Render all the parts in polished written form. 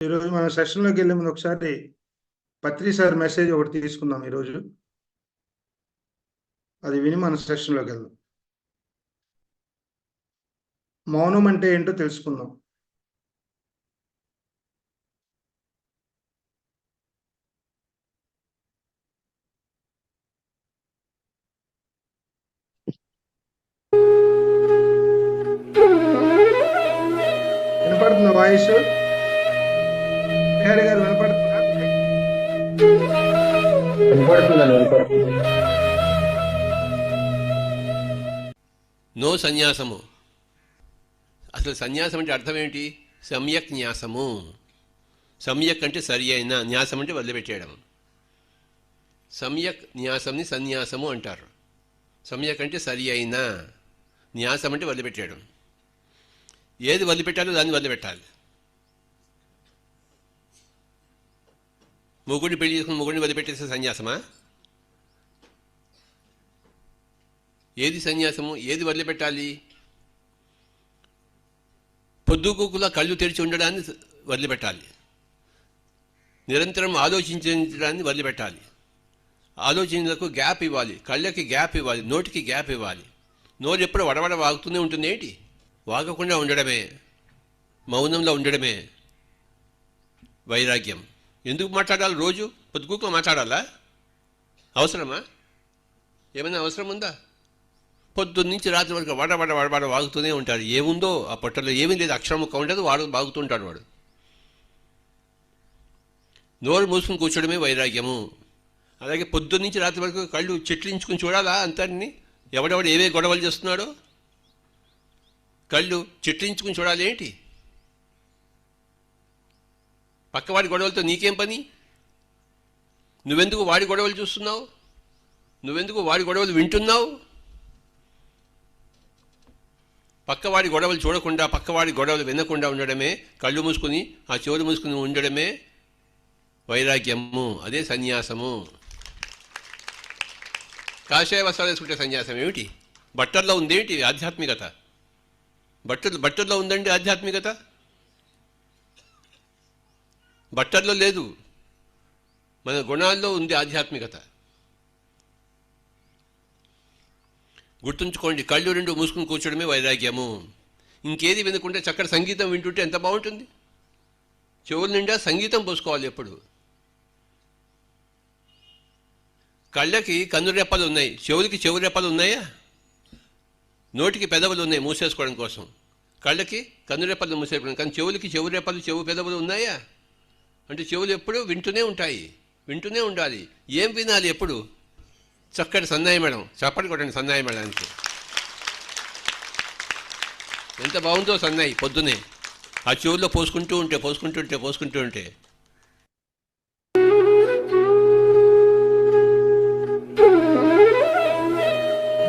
ఈరోజు మన సెషన్లోకి వెళ్ళే ముందు ఒకసారి పత్రి సార్ మెసేజ్ ఒకటి తీసుకుందాం. ఈరోజు అది విని మన సెషన్లోకి వెళ్దాం. మౌనం అంటే ఏంటో తెలుసుకుందాం. వినపడుతుందా వాయిస్? హరి గారు వినపడుతుందా? నో సన్యాసము. అసలు సన్యాసం అంటే అర్థం ఏంటి? సమ్యక్ న్యాసము. సమ్యక్ అంటే సరి అయిన, న్యాసం అంటే వదిలిపెట్టేయడం. సమ్యక్ న్యాసంని సన్యాసము అంటారు. సమ్యక్ అంటే సరి అయిన, న్యాసం అంటే వదిలిపెట్టేయడం. ఏది వదిలిపెట్టాలో దాన్ని వదిలిపెట్టాలి. మొగుడిని పెళ్లి చేసుకుని మొగుడిని వదిలిపెట్టేసే సన్యాసమా? ఏది సన్యాసము? ఏది వదిలిపెట్టాలి? పొద్దుగూకులా కళ్ళు తెరిచి ఉండడాన్ని వదిలిపెట్టాలి. నిరంతరం ఆలోచించడాన్ని వదిలిపెట్టాలి. ఆలోచనలకు గ్యాప్ ఇవ్వాలి. కళ్ళకి గ్యాప్ ఇవ్వాలి. నోటికి గ్యాప్ ఇవ్వాలి. నోరు ఎప్పుడు వడవడ వాగుతూనే ఉంటుంది. ఏంటి? వాగకుండా ఉండడమే, మౌనంలో ఉండడమే వైరాగ్యం. ఎందుకు మాట్లాడాలి? రోజు పొద్దుగూకులో మాట్లాడాలా? అవసరమా? ఏమైనా అవసరం ఉందా? పొద్దున్నుంచి రాత్రి వరకు వడవడ వాగుతూనే ఉంటాడు. ఏముందో ఆ పొట్టలో? ఏమీ లేదు, అక్షరం ముక్క ఉండదు. వాడు వాగుతుంటాడు. వాడు నోరు మూసుకుని కూర్చోడమే వైరాగ్యము. అలాగే పొద్దున్నుంచి రాత్రి వరకు కళ్ళు చిట్లించుకుని చూడాలా అంతటిని? ఎవడెవడు ఏవే గొడవలు చేస్తున్నాడో కళ్ళు చిట్లించుకుని చూడాలి. ఏంటి? పక్కవాడి గొడవలతో నీకేం పని? నువ్వెందుకు వాడి గొడవలు చూస్తున్నావు? నువ్వెందుకు వాడి గొడవలు వింటున్నావు? పక్కవాడి గొడవలు చూడకుండా, పక్కవాడి గొడవలు వినకుండా ఉండడమే, కళ్ళు మూసుకుని ఆ చెవులు మూసుకుని ఉండడమే వైరాగ్యము. అదే సన్యాసము. కాషాయ వస్త్రాలు వేసుకుంటే సన్యాసం ఏమిటి? బట్టల్లో ఉందేంటి ఆధ్యాత్మికత? బట్టల్లో ఉందండి ఆధ్యాత్మికత. బట్టల్లో లేదు, మన గుణాల్లో ఉంది ఆధ్యాత్మికత. గుర్తుంచుకోండి, కళ్ళు రెండు మూసుకుని కూర్చోడమే వైరాగ్యము. ఇంకేది వినకుంటే చక్కటి సంగీతం వింటుంటే ఎంత బాగుంటుంది. చెవుల నిండా సంగీతం పోసుకోవాలి ఎప్పుడు. కళ్ళకి కన్నురెప్పలు ఉన్నాయి, చెవులకి చెవు రెప్పలు ఉన్నాయా? నోటికి పెదవులు ఉన్నాయి మూసేసుకోవడం కోసం. కళ్ళకి కన్నురెప్పలు మూసేసుకోవడం, కానీ చెవులకి చెవు రెప్పలు, చెవు పెదవులు ఉన్నాయా? అంటే చెవులు ఎప్పుడు వింటూనే ఉంటాయి, వింటూనే ఉండాలి. ఏం వినాలి ఎప్పుడు? చక్కటి సన్నాయి మేడం. చప్పటి కొట్టండి సన్నాయి మేడానికి. ఎంత బాగుందో సన్నాయి పొద్దునే ఆ చెవుల్లో పోసుకుంటూ ఉంటే.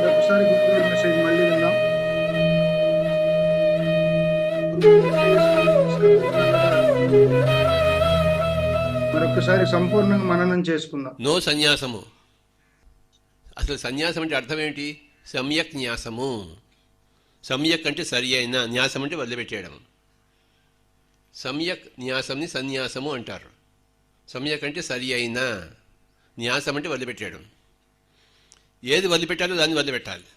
ఒకసారి గురువు మెసేజ్ మళ్ళీ విందాం. మరొకసారి సంపూర్ణంగా మననం చేసుకుందాం. నో సన్యాసము. అసలు సన్యాసం అంటే అర్థం ఏంటి? సమ్యక్ న్యాసము. సమ్యక్ అంటే సరి అయిన, న్యాసం అంటే వదిలిపెట్టేయడం. సమ్యక్ న్యాసంని సన్యాసము అంటారు. సమ్యక్ అంటే సరి అయిన, న్యాసం అంటే వదిలిపెట్టేయడం. ఏది వదిలిపెట్టాలో దాన్ని వదిలిపెట్టాలి.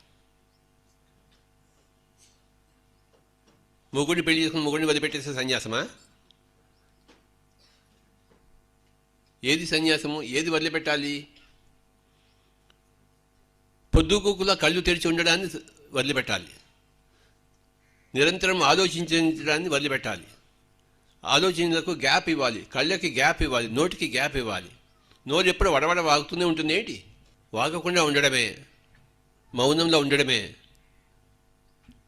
మొగుడిని పెళ్లి చేసుకుని మొగుడిని వదిలిపెట్టేసే సన్యాసమా? ఏది సన్యాసము? ఏది వదిలిపెట్టాలి? పొద్దుగూకులా కళ్ళు తెరిచి ఉండడాన్ని వదిలిపెట్టాలి. నిరంతరం ఆలోచించడాన్ని వదిలిపెట్టాలి. ఆలోచనలకు గ్యాప్ ఇవ్వాలి. కళ్ళకి గ్యాప్ ఇవ్వాలి. నోటికి గ్యాప్ ఇవ్వాలి. నోరు ఎప్పుడు వడవడ వాగుతూనే ఉంటుంది. ఏంటి? వాగకుండా ఉండడమే, మౌనంలో ఉండడమే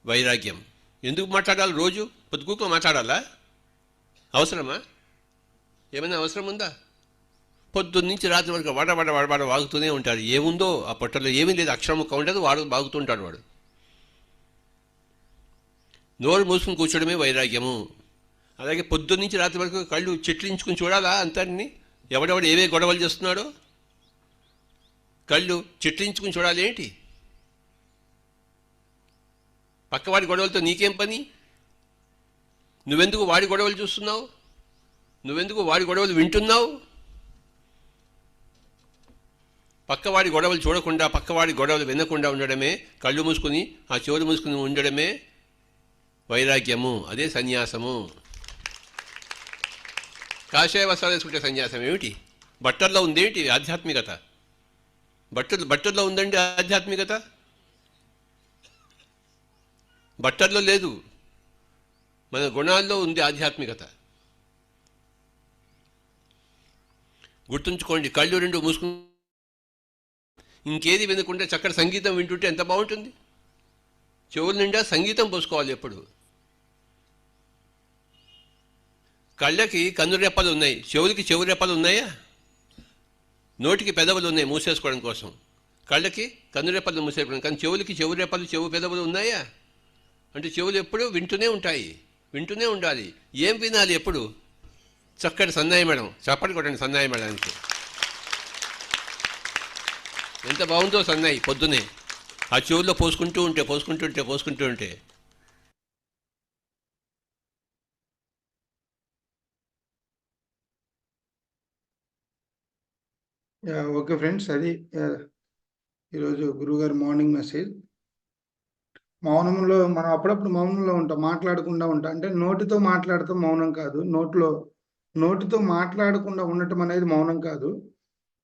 వైరాగ్యం. ఎందుకు మాట్లాడాలి? రోజు పొద్దుగూకులో మాట్లాడాలా? అవసరమా? ఏమైనా అవసరం ఉందా? పొద్దున్నుంచి రాత్రి వరకు వడవడ వాగుతూనే ఉంటాడు. ఏముందో ఆ పొట్టలో? ఏమీ లేదు, అక్షరం ముక్క ఉండదు. వాడు వాగుతుంటాడు. వాడు నోరు మూసుకుని కూర్చోడమే వైరాగ్యము. అలాగే పొద్దున్నుంచి రాత్రి వరకు కళ్ళు చిట్లించుకుని చూడాలా అంతటిని? ఎవడెవడు ఏవే గొడవలు చేస్తున్నాడో కళ్ళు చిట్లించుకుని చూడాలి. ఏంటి? పక్కవాడి గొడవలతో నీకేం పని? నువ్వెందుకు వాడి గొడవలు చూస్తున్నావు? నువ్వెందుకు వాడి గొడవలు వింటున్నావు? పక్కవాడి గొడవలు చూడకుండా, పక్కవాడి గొడవలు వినకుండా ఉండడమే, కళ్ళు మూసుకుని ఆ చెవులు మూసుకుని ఉండడమే వైరాగ్యము. అదే సన్యాసము. కాషాయ వస్త్రాలు వేసుకుంటే సన్యాసం ఏమిటి? బట్టల్లో ఉందేమిటి ఆధ్యాత్మికత? బట్టల్లో ఉందండి ఆధ్యాత్మికత? బట్టల్లో లేదు, మన గుణాల్లో ఉంది ఆధ్యాత్మికత. గుర్తుంచుకోండి, కళ్ళు రెండు మూసుకుని ఇంకేది వినకుండా చక్కటి సంగీతం వింటుంటే ఎంత బాగుంటుంది. చెవుల నిండా సంగీతం పోసుకోవాలి ఎప్పుడు. కళ్ళకి కన్నురెప్పలు ఉన్నాయి, చెవులకి చెవు రెప్పలు ఉన్నాయా? నోటికి పెదవులు ఉన్నాయి మూసేసుకోవడం కోసం. కళ్ళకి కన్నురెప్పలు మూసేసుకోవడం, కానీ చెవులకి చెవు రెప్పలు చెవు పెదవులు ఉన్నాయా? అంటే చెవులు ఎప్పుడు వింటూనే ఉంటాయి, వింటూనే ఉండాలి. ఏం వినాలి ఎప్పుడు? చక్కటి సన్నాయి మేడం, చప్పటి కొట్టండి సన్నాయి మేడానికి. ఎంత బాగుందో సన్నాయి పొద్దునే ఆ చెవుల్లో పోసుకుంటూ ఉంటే. ఓకే ఫ్రెండ్స్, అది ఈరోజు గురువుగారు మార్నింగ్ మెసేజ్. మౌనంలో మనం అప్పుడప్పుడు మౌనంలో ఉంటాం, మాట్లాడకుండా ఉంటాం. అంటే నోటితో మాట్లాడుతూ మౌనం కాదు, నోటితో మాట్లాడకుండా ఉండటం అనేది మౌనం కాదు,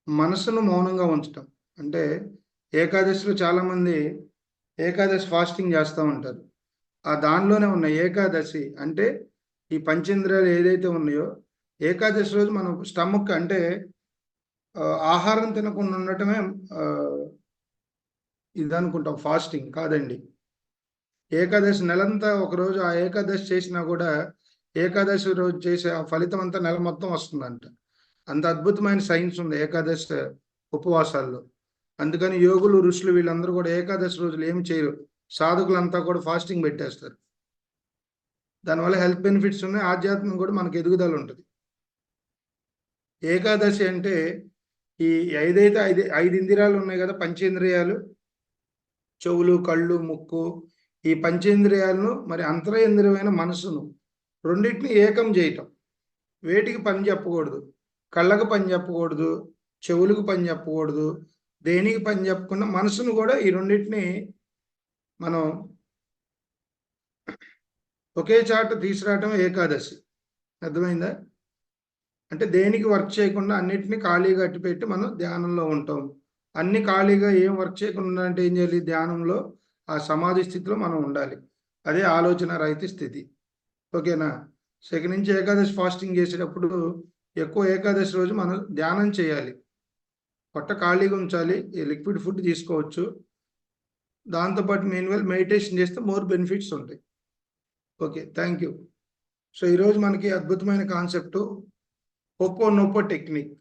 మనసును మౌనంగా ఉంచటం. అంటే ఏకాదశిలో చాలామంది ఏకాదశి ఫాస్టింగ్ చేస్తూ ఉంటారు. ఆ దానిలోనే ఉన్న ఏకాదశి అంటే ఈ పంచేంద్రియాలు ఏదైతే ఉన్నాయో, ఏకాదశి రోజు మనం స్టమక్ అంటే ఆహారం తినకుండా ఉండటమే ఇది అనుకుంటాం ఫాస్టింగ్. కాదండి, ఏకాదశి నెలంతా ఒకరోజు ఆ ఏకాదశి చేసినా కూడా ఏకాదశి రోజు చేసే ఆ ఫలితం అంతా నెల మొత్తం వస్తుందంట. అంత అద్భుతమైన సైన్స్ ఉంది ఏకాదశి ఉపవాసాల్లో. అందుకని యోగులు, ఋషులు వీళ్ళందరూ కూడా ఏకాదశి రోజులు ఏమి చేయరు, సాధకులంతా కూడా ఫాస్టింగ్ పెట్టేస్తారు. దానివల్ల హెల్త్ బెనిఫిట్స్ ఉన్నాయి, ఆధ్యాత్మికం కూడా మనకు ఎదుగుదల ఉంటుంది. ఏకాదశి అంటే ఈ ఏదైతే ఐదు ఇంద్రియాలు ఉన్నాయి కదా, పంచేంద్రియాలు, చెవులు, కళ్ళు, ముక్కు, ఈ పంచేంద్రియాలను మరి అంతరేంద్రియమైన మనసును రెండింటిని ఏకం చేయటం. వేటికి పని చెప్పకూడదు, కళ్ళకు పని చెప్పకూడదు, చెవులకు పని చెప్పకూడదు, దేనికి పని చెప్పకుండా మనసును కూడా ఈ రెండింటిని మనం ఒకే చాట తీసుకురావటం ఏకాదశి. అర్థమైందా? అంటే దేనికి వర్క్ చేయకుండా అన్నిటినీ ఖాళీగా అట్టిపెట్టి మనం ధ్యానంలో ఉంటాం. అన్ని ఖాళీగా ఏం వర్క్ చేయకుండా అంటే ఏం చేయాలి? ధ్యానంలో ఆ సమాధి స్థితిలో మనం ఉండాలి. అదే ఆలోచన రహిత స్థితి. ఓకేనా? సెకండ్ నుంచి ఏకాదశి ఫాస్టింగ్ చేసేటప్పుడు ఎక్కువ ఏకాదశి రోజు మనం ధ్యానం చేయాలి, పొట్ట ఖాళీగా ఉంచాలి, లిక్విడ్ ఫుడ్ తీసుకోవచ్చు. దాంతోపాటు మెయిన్వెల్ మెడిటేషన్ చేస్తే మోర్ బెనిఫిట్స్ ఉంటాయి. Okay, thank you. సో ఈరోజు మనకి అద్భుతమైన కాన్సెప్ట్ హోపోనోపో టెక్నిక్.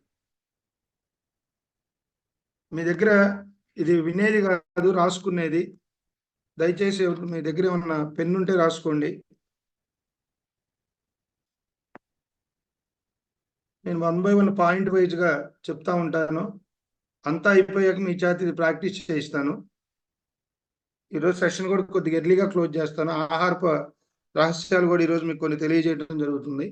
మీ దగ్గర ఇది వినేది కాదు, రాసుకునేది. దయచేసి మీ దగ్గర ఏమన్నా పెన్ ఉంటే రాసుకోండి. నేను 1 by 1 పాయింట్ వైజ్గా చెప్తా ఉంటాను. అంతా అయిపోయాక మీ చేత ఇది ప్రాక్టీస్ చేయిస్తాను. ఈరోజు సెషన్ కూడా కొద్దిగా ఎర్లీగా క్లోజ్ చేస్తాను. ఆహారపు రహస్యాలు కూడా ఈరోజు మీకు కొన్ని తెలియజేయడం జరుగుతుంది.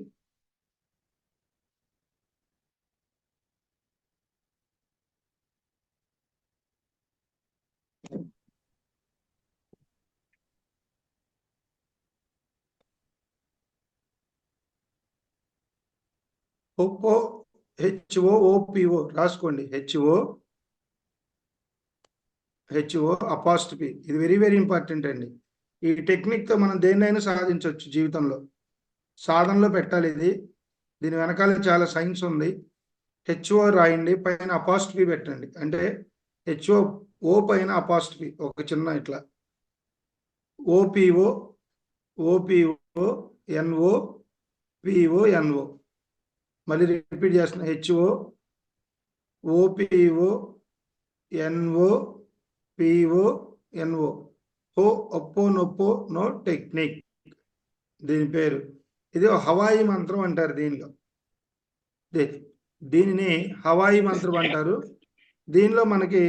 హోపో HOOPO రాసుకోండి. HO apostrophe. ఇది వెరీ వెరీ ఇంపార్టెంట్ అండి. ఈ టెక్నిక్తో మనం దేన్నైనా సాధించవచ్చు జీవితంలో. సాధనలో పెట్టాలి ఇది. దీని వెనకాల చాలా సైన్స్ ఉంది. HO రాయండి, పైన అపాస్ట్రఫీ పెట్టండి. అంటే HO పైన అపాస్ట్రఫీ ఒక చిన్న ఇట్లా OPO NO మళ్ళీ రిపీట్ చేస్తున్నా. HOOPO NO హో ఒప్పో నో టెక్నిక్ దీని పేరు. ఇది హవాయి మంత్రం అంటారు. దీనిని హవాయి మంత్రం అంటారు. దీనిలో మనకి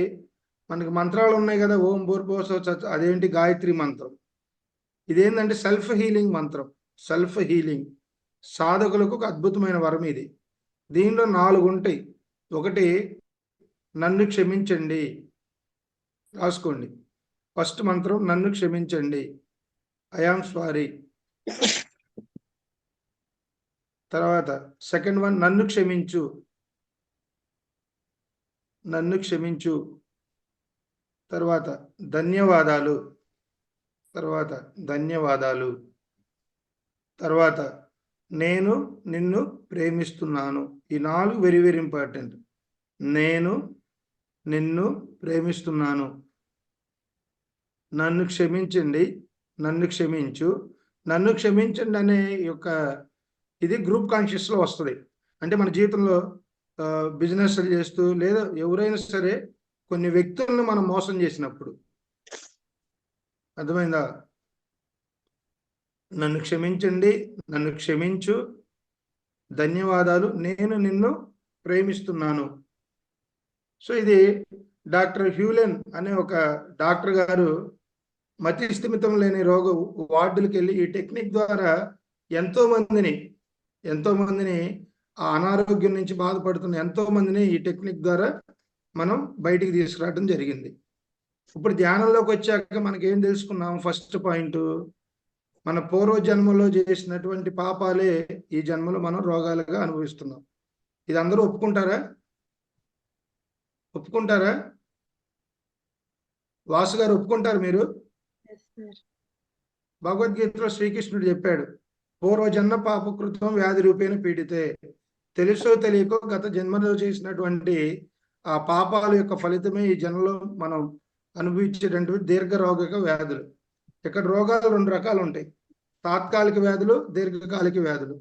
మంత్రాలు ఉన్నాయి కదా, ఓం భూర్భువస్స అదేంటి గాయత్రి మంత్రం. ఇదేంటంటే సెల్ఫ్ హీలింగ్ మంత్రం. సెల్ఫ్ హీలింగ్ సాధకులకు ఒక అద్భుతమైన వరం ఇది. దీనిలో 4 ఉంటాయి. ఒకటి, నన్ను క్షమించండి. రాసుకోండి. ఫస్ట్ మంత్రం నన్ను క్షమించండి, ఐ ఆమ్ సారీ. తర్వాత సెకండ్ వన్, నన్ను క్షమించు, నన్ను క్షమించు. తర్వాత ధన్యవాదాలు, తర్వాత ధన్యవాదాలు. తర్వాత నేను నిన్ను ప్రేమిస్తున్నాను. ఈ 4 వెరీ వెరీ ఇంపార్టెంట్. నేను నిన్ను ప్రేమిస్తున్నాను, నన్ను క్షమించండి, నన్ను క్షమించు. నన్ను క్షమించండి అనే యొక్క ఇది గ్రూప్ కాన్షియస్లో వస్తుంది. అంటే మన జీవితంలో బిజినెస్లు చేస్తూ లేదా ఎవరైనా సరే కొన్ని వ్యక్తులను మనం మోసం చేసినప్పుడు, అర్థమైందా? నన్ను క్షమించండి, నన్ను క్షమించు, ధన్యవాదాలు, నేను నిన్ను ప్రేమిస్తున్నాను. సో ఇది డాక్టర్ హ్యూలెన్ అనే ఒక డాక్టర్ గారు మతి స్థిమితం లేని రోగ వార్డులకు వెళ్ళి ఈ టెక్నిక్ ద్వారా ఎంతో మందిని ఆ అనారోగ్యం నుంచి బాధపడుతున్న ఎంతో మందిని ఈ టెక్నిక్ ద్వారా మనం బయటికి తీసుకురావడం జరిగింది. ఇప్పుడు ధ్యానంలోకి వచ్చాక మనకి ఏం తెలుసుకున్నాం? ఫస్ట్ పాయింట్, మన పూర్వ జన్మలో చేసినటువంటి పాపాలే ఈ జన్మలో మనం రోగాలుగా అనుభవిస్తున్నాం. ఇది అందరూ ఒప్పుకుంటారా? వాసు గారు ఒప్పుకుంటారు మీరు? భగవద్గీతలో శ్రీకృష్ణుడు చెప్పాడు, పూర్వజన్మ పాపకృతం వ్యాధి రూపేణ పీడితే. తెలుసో తెలియకో గత జన్మలో చేసినటువంటి ఆ పాపాల యొక్క ఫలితమే ఈ జన్మలో మనం అనుభవించేటటువంటి దీర్ఘరోగక వ్యాధులు. ఇక్కడ రోగాలు 2 రకాలు ఉంటాయి, తాత్కాలిక వ్యాధులు, దీర్ఘకాలిక వ్యాధులు.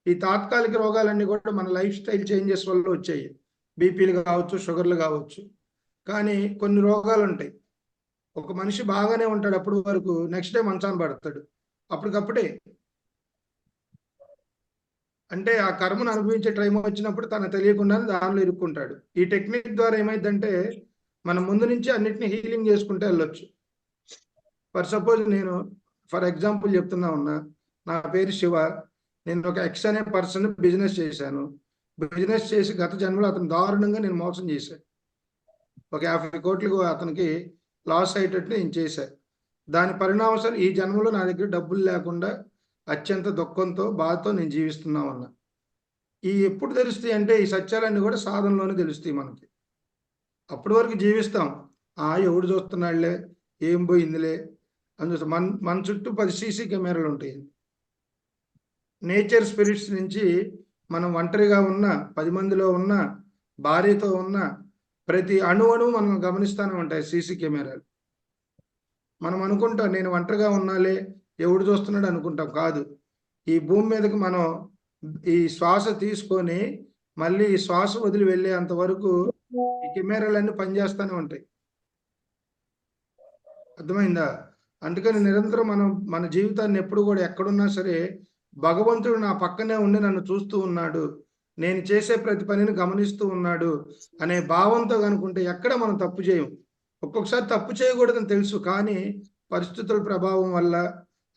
ఈ తాత్కాలిక రోగాలన్నీ కూడా మన లైఫ్ స్టైల్ చేంజెస్ వల్ల వచ్చాయి. బీపీలు కావచ్చు, షుగర్లు కావచ్చు. కానీ కొన్ని రోగాలు ఉంటాయి, ఒక మనిషి బాగానే ఉంటాడు అప్పటి వరకు, నెక్స్ట్ డే మంచాన పడతాడు అప్పటికప్పుడే. అంటే ఆ కర్మను అనుభవించే టైం వచ్చినప్పుడు తనకు తెలియకుండానే దానిలో ఇరుక్కుంటాడు. ఈ టెక్నిక్ ద్వారా ఏమైందంటే మనం ముందు నుంచి అన్నిటిని హీలింగ్ చేసుకుంటే వెళ్ళొచ్చు. ఫర్ సపోజ్ నేను ఫర్ ఎగ్జాంపుల్ చెప్తున్నా ఉన్నా, నా పేరు శివ, నేను ఒక ఎక్స్ అనే పర్సన్ బిజినెస్ చేశాను. బిజినెస్ చేసి గత జన్మలో అతను దారుణంగా నేను మోసం చేశాను. ఒక 50 కోట్లకు అతనికి లాస్ అయ్యేటట్టు నేను చేశాను. దాని పరిణామం ఈ జన్మలో నా దగ్గర డబ్బులు లేకుండా అత్యంత దుఃఖంతో బాధతో నేను జీవిస్తున్నామన్నా. ఈ ఎప్పుడు తెలుస్తాయి అంటే ఈ సత్యాలన్నీ కూడా సాధనలోనే తెలుస్తాయి మనకి. అప్పటి వరకు జీవిస్తాం, ఎవడు చూస్తున్నాడులే, ఏం పోయిందిలే అని. మన చుట్టూ 10 సీసీ కెమెరాలు ఉంటాయి. నేచర్ స్పిరిట్స్ నుంచి మనం ఒంటరిగా ఉన్న, 10 మందిలో ఉన్న, భార్యతో ఉన్న ప్రతి అణువును మనం గమనిస్తూనే ఉంటాయి సీసీ కెమెరాలు. మనం అనుకుంటాం నేను ఒంటరిగా ఉన్నాలే, ఎవడు చూస్తున్నాడు అనుకుంటాం. కాదు, ఈ భూమి మీదకి మనం ఈ శ్వాస తీసుకొని మళ్ళీ ఈ శ్వాస వదిలి వెళ్ళేంత వరకు ఈ కెమెరాలన్నీ పనిచేస్తూనే ఉంటాయి. అర్థమైందా? అందుకని నిరంతరం మనం మన జీవితాన్ని ఎప్పుడు కూడా ఎక్కడున్నా సరే భగవంతుడు నా పక్కనే ఉండి నన్ను చూస్తూ ఉన్నాడు, నేను చేసే ప్రతి పనిని గమనిస్తూ ఉన్నాడు అనే భావంతో కనుకుంటే ఎక్కడ మనం తప్పు చేయం. ఒక్కొక్కసారి తప్పు చేయకూడదని తెలుసు, కానీ పరిస్థితుల ప్రభావం వల్ల,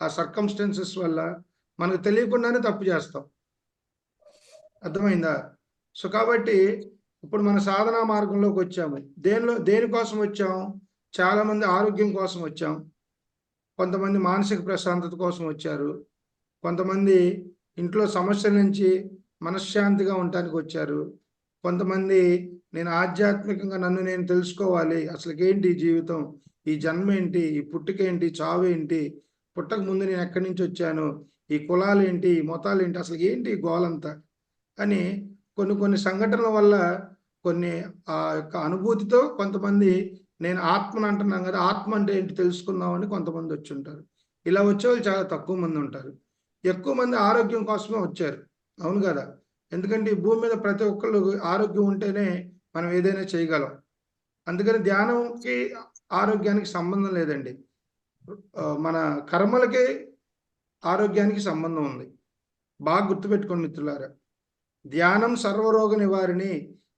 ఆ సర్కమ్స్టెన్సెస్ వల్ల మనకు తెలియకుండానే తప్పు చేస్తాం. అర్థమైందా? సో కాబట్టి ఇప్పుడు మన సాధనా మార్గంలోకి వచ్చాము. దేనికోసం వచ్చాం? చాలా మంది ఆరోగ్యం కోసం వచ్చాం, కొంతమంది మానసిక ప్రశాంతత కోసం వచ్చారు, కొంతమంది ఇంట్లో సమస్యల నుంచి మనశ్శాంతిగా ఉండటానికి వచ్చారు, కొంతమంది నేను ఆధ్యాత్మికంగా నన్ను నేను తెలుసుకోవాలి, అసలుకి ఏంటి జీవితం, ఈ జన్మ ఏంటి, ఈ పుట్టుకేంటి, చావు ఏంటి, పుట్టక ముందు నేను ఎక్కడి నుంచి వచ్చాను, ఈ కులాలు ఏంటి, ఈ మతాలు ఏంటి, అసలు ఏంటి గోలంతా అని కొన్ని సంఘటనల వల్ల కొన్ని ఆ యొక్క అనుభూతితో కొంతమంది నేను ఆత్మను అంటున్నాం కదా, ఆత్మ అంటే ఏంటి తెలుసుకుందామని కొంతమంది వచ్చి ఉంటారు. ఇలా వచ్చేవాళ్ళు చాలా తక్కువ మంది ఉంటారు. ఎక్కువ మంది ఆరోగ్యం కోసమే వచ్చారు. అవును కదా? ఎందుకంటే ఈ భూమి మీద ప్రతి ఒక్కళ్ళు ఆరోగ్యం ఉంటేనే మనం ఏదైనా చేయగలం. అందుకని ధ్యానంకి ఆరోగ్యానికి సంబంధం లేదండి, మన కర్మలకి ఆరోగ్యానికి సంబంధం ఉంది. బాగా గుర్తుపెట్టుకోండి మిత్రులారా. ధ్యానం సర్వరోగ నివారిణి,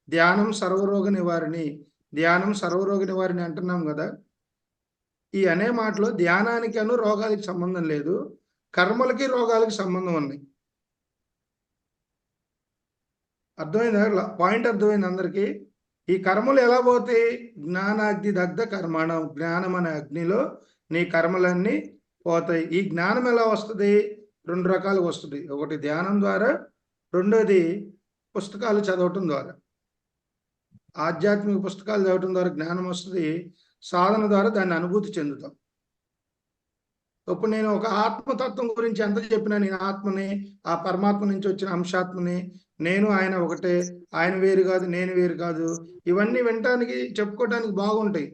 ధ్యానం సర్వరోగ నివారిణి, ధ్యానం సర్వరోగ నివారిణి అంటున్నాం కదా. ఈ అనే మాటలో ధ్యానానికి రోగాలకి సంబంధం లేదు, కర్మలకి రోగాలకి సంబంధం ఉన్నాయి. అర్థమైందా? పాయింట్ అర్థమైంది అందరికీ? ఈ కర్మలు ఎలా పోతాయి? జ్ఞానాగ్ని దగ్ధ కర్మణం, జ్ఞానం అనే అగ్నిలో నీ కర్మలన్నీ పోతాయి. ఈ జ్ఞానం ఎలా వస్తుంది? 2 రకాలుగా వస్తుంది. ఒకటి ధ్యానం ద్వారా, రెండోది పుస్తకాలు చదవటం ద్వారా. ఆధ్యాత్మిక పుస్తకాలు చదవటం ద్వారా జ్ఞానం వస్తుంది, సాధన ద్వారా దాన్ని అనుభూతి చెందుతాం. ఇప్పుడు నేను ఒక ఆత్మతత్వం గురించి ఎంత చెప్పినా, నేను ఆత్మని, ఆ పరమాత్మ నుంచి వచ్చిన అంశాత్మని, నేను ఆయన ఒకటే, ఆయన వేరు కాదు, నేను వేరు కాదు, ఇవన్నీ వినటానికి చెప్పుకోవడానికి బాగుంటాయి.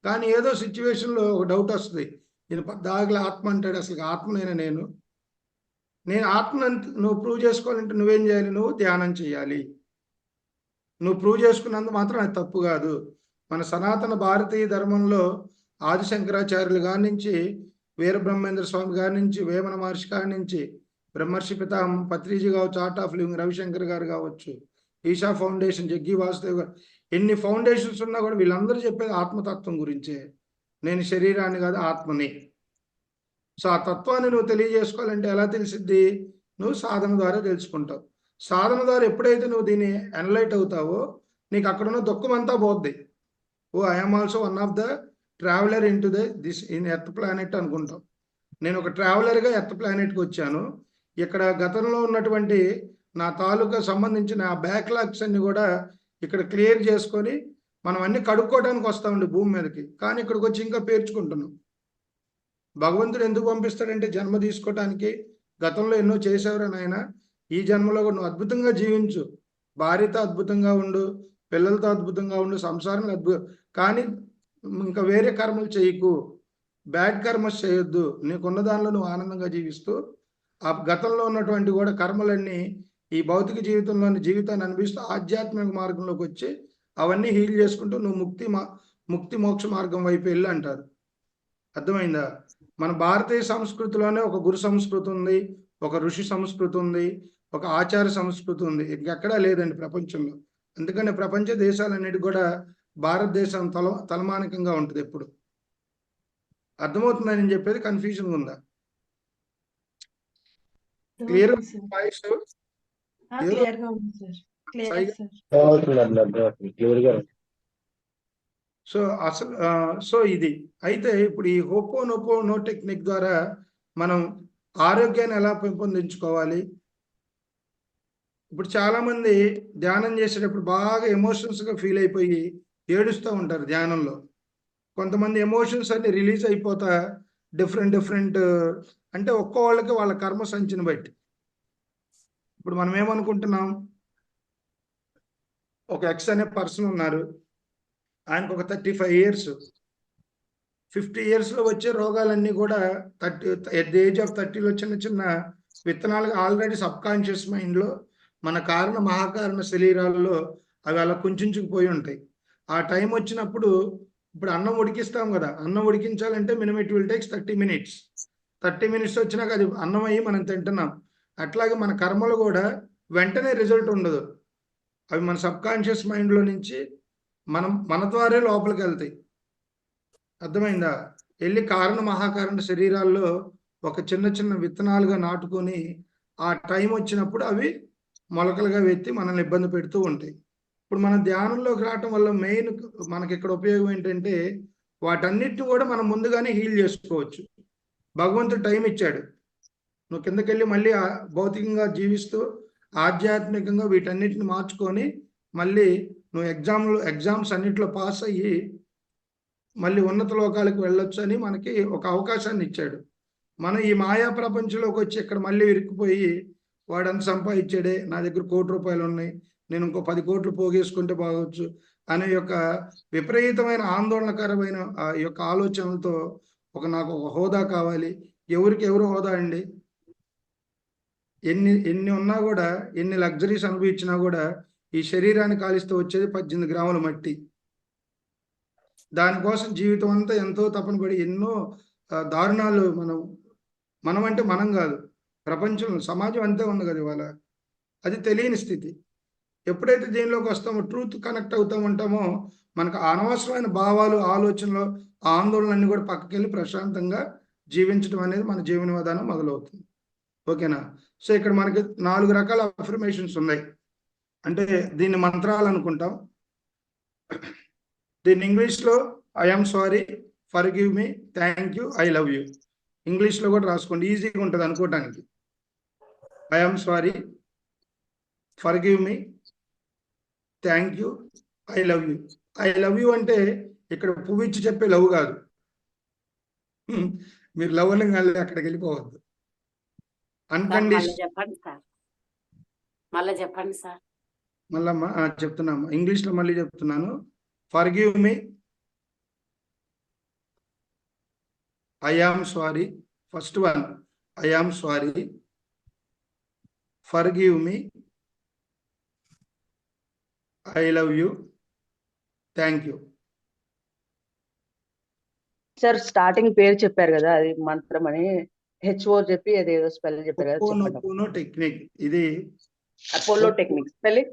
కానీ ఏదో సిచ్యువేషన్లో ఒక డౌట్ వస్తుంది. నేను పద్దాగల ఆత్మ అంటాడు, అసలు ఆత్మనైనా నేను ఆత్మను నువ్వు ప్రూవ్ చేసుకోవాలంటే నువ్వేం చేయాలి? నువ్వు ధ్యానం చేయాలి. నువ్వు ప్రూవ్ చేసుకున్నందుకు మాత్రం అది తప్పు కాదు. మన సనాతన భారతీయ ధర్మంలో ఆది శంకరాచార్యులు గారి నుంచి, వీరబ్రహ్మేంద్ర స్వామి గారి నుంచి, వేమన మహర్షి గారి నుంచి, బ్రహ్మర్షి పితామహ పత్రిజీ కావచ్చు, ఆర్ట్ ఆఫ్ లివింగ్ రవిశంకర్ గారు కావచ్చు, ఈషా ఫౌండేషన్ జగ్గి వాసుదేవ్ గారు, ఎన్ని ఫౌండేషన్స్ ఉన్నా కూడా వీళ్ళందరూ చెప్పేది ఆత్మతత్వం గురించే. నేను శరీరాన్ని కాదు, ఆత్మని. సో ఆ తత్వాన్ని నువ్వు తెలియజేసుకోవాలంటే ఎలా తెలిసిద్ది? నువ్వు సాధన ద్వారా తెలుసుకుంటావు. సాధన ద్వారా ఎప్పుడైతే నువ్వు దీన్ని ఎనలైట్ అవుతావో, నీకు అక్కడున్న దుఃఖం అంతా పోద్ది. Oh I'm also one of the traveller in to this in earth planet అనుకుంటాం. నేను ఒక ట్రావెలర్గా ఎర్త్ ప్లానెట్కి వచ్చాను. ఇక్కడ గతంలో ఉన్నటువంటి నా తాలూకా సంబంధించిన బ్యాక్లాగ్స్ అన్ని కూడా ఇక్కడ క్లియర్ చేసుకొని మనం అన్ని కడుక్కోవడానికి వస్తామండి భూమి మీదకి. కానీ ఇక్కడికి వచ్చి ఇంకా పేర్చుకుంటున్నాం. భగవంతుడు ఎందుకు పంపిస్తాడంటే జన్మ తీసుకోవటానికి. గతంలో ఎన్నో చేసేవారు నాయన, ఈ జన్మలో కూడా నువ్వు అద్భుతంగా జీవించు, భార్యతో అద్భుతంగా ఉండు, పిల్లలతో అద్భుతంగా ఉండు, సంసారంలో కానీ ఇంకా వేరే కర్మలు చేయకు, బ్యాడ్ కర్మస్ చేయొద్దు. నీకున్న దానిలో నువ్వు ఆనందంగా జీవిస్తూ ఆ గతంలో ఉన్నటువంటి కూడా కర్మలన్నీ ఈ భౌతిక జీవితంలోని జీవితాన్ని అనిపిస్తూ ఆధ్యాత్మిక మార్గంలోకి వచ్చి అవన్నీ హీల్ చేసుకుంటూ నువ్వు ముక్తి మోక్ష మార్గం వైపు వెళ్ళి అంటారు. అర్థమైందా? మన భారతీయ సంస్కృతిలోనే ఒక గురు సంస్కృతి ఉంది, ఒక ఋషి సంస్కృతి ఉంది, ఒక ఆచార సంస్కృతి ఉంది. ఇంకెక్కడా లేదండి ప్రపంచంలో. అందుకని ప్రపంచ దేశాలన్నిటి కూడా భారతదేశం తలమానికంగా ఉంటుంది ఎప్పుడు. అర్థమవుతుందని నేను చెప్పేది? కన్ఫ్యూజన్ ఉందా? Clear voice? సో అసలు సో ఇది అయితే ఇప్పుడు ఈ హోపోనోపోనో టెక్నిక్ ద్వారా మనం ఆరోగ్యాన్ని ఎలా పెంపొందించుకోవాలి? ఇప్పుడు చాలా మంది ధ్యానం చేసేటప్పుడు బాగా ఎమోషన్స్గా ఫీల్ అయిపోయి ఏడుస్తూ ఉంటారు ధ్యానంలో. కొంతమంది ఎమోషన్స్ అన్ని రిలీజ్ అయిపోతా డిఫరెంట్ అంటే ఒక్కో వాళ్ళకి వాళ్ళ కర్మ సంచిని బట్టి. ఇప్పుడు మనం ఏమనుకుంటున్నాం, ఒక ఎక్స్ అనే పర్సన్ ఉన్నారు, ఆయనకు ఒక 35 years, 50 yearsలో వచ్చే రోగాలన్నీ కూడా ఎట్ ది ఏజ్ ఆఫ్ 30లో చిన్న విత్తనాలుగా ఆల్రెడీ సబ్కాన్షియస్ మైండ్లో మన కారణ మహాకారణ శరీరాలలో అవి అలా కుంచుకుపోయి ఉంటాయి. ఆ టైం వచ్చినప్పుడు ఇప్పుడు అన్నం ఉడికిస్తాం కదా, అన్నం ఉడికించాలంటే minimum it will takes 30 minutes. 30 minutes వచ్చినాక అది అన్నం అయ్యి మనం తింటున్నాం. అట్లాగే మన కర్మలు కూడా వెంటనే రిజల్ట్ ఉండదు. అవి మన సబ్కాన్షియస్ మైండ్లో నుంచి మన ద్వారా లోపలికి వెళ్తాయి. అర్థమైందా? వెళ్ళి కారణ మహాకారణ శరీరాల్లో ఒక చిన్న విత్తనాలుగా నాటుకొని ఆ టైం వచ్చినప్పుడు అవి మొలకలుగా వెత్తి మనల్ని ఇబ్బంది పెడుతూ ఉంటాయి. ఇప్పుడు మన ధ్యానంలోకి రావటం వల్ల మెయిన్ మనకి ఇక్కడ ఉపయోగం ఏంటంటే వాటన్నిటిని కూడా మనం ముందుగానే హీల్ చేసుకోవచ్చు. భగవంతుడు టైం ఇచ్చాడు. నువ్వు కిందకెళ్ళి మళ్ళీ భౌతికంగా జీవిస్తూ ఆధ్యాత్మికంగా వీటన్నిటిని మార్చుకొని మళ్ళీ నువ్వు ఎగ్జామ్స్ అన్నిట్లో పాస్ అయ్యి మళ్ళీ ఉన్నత లోకాలకు వెళ్ళొచ్చు అని మనకి ఒక అవకాశాన్ని ఇచ్చాడు. మనం ఈ మాయా ప్రపంచంలోకి వచ్చి ఇక్కడ మళ్ళీ ఇరుక్కుపోయి వాడంత సంపాదించాడే, నా దగ్గర 1 కోటి రూపాయలు ఉన్నాయి, నేను ఇంకో 10 కోట్లు పోగేసుకుంటే బాగొచ్చు అనే యొక్క విపరీతమైన ఆందోళనకరమైన ఆ యొక్క ఆలోచనలతో నాకు ఒక హోదా కావాలి. ఎవరు హోదా అండి? ఎన్ని ఉన్నా కూడా, ఎన్ని లగ్జరీస్ అనుభవించినా కూడా ఈ శరీరాన్ని కాలిస్తూ వచ్చేది 18 గ్రాముల మట్టి. దానికోసం జీవితం అంతా ఎంతో తపన పడి ఎన్నో దారుణాలు మనం అంటే మనం కాదు, ప్రపంచంలో సమాజం అంతే ఉంది కదా ఇవాళ. అది తెలియని స్థితి. ఎప్పుడైతే దీనిలోకి వస్తామో, ట్రూత్ కనెక్ట్ అవుతూ ఉంటామో, మనకు అనవసరమైన భావాలు, ఆలోచనలు, ఆందోళనలన్నీ కూడా పక్కకెళ్ళి ప్రశాంతంగా జీవించడం అనేది మన జీవన విధానం మొదలవుతుంది. ఓకేనా? సో ఇక్కడ మనకి 4 రకాల అఫర్మేషన్స్ ఉన్నాయి. అంటే దీన్ని మంత్రాలు అనుకుంటాం. దీన్ని ఇంగ్లీష్లో I'm sorry, forgive me, thank you, I love you. ఇంగ్లీష్లో కూడా రాసుకోండి, ఈజీగా ఉంటుంది అనుకోవటానికి. I'm sorry, forgive me, thank you, I love you. I love you అంటే ఇక్కడ పువ్వు ఇచ్చి చెప్పే లవ్ కాదు. మీరు లవ్ అని కానీ అక్కడికి వెళ్ళిపోవద్దు. అన్కండిషన్ చెప్పండి సార్, మళ్ళీ చెప్పండి సార్. మళ్ళమ్మా చెప్తున్నామ్మా, ఇంగ్లీష్లో మళ్ళీ చెప్తున్నాను. Forgive me, I am sorry. First one I am sorry, forgive me, I love you, thank you. Sir starting పేరు చెప్పారు కదా, అది మంత్రం అని హెచ్ఓ చెప్పి అదేదో స్పెల్ చెప్పారు కదా, చెప్పండి. ఒప్పోనొప్పునో టెక్నిక్ ఇది. అపోలో టెక్నిక్ స్పెల్లింగ్.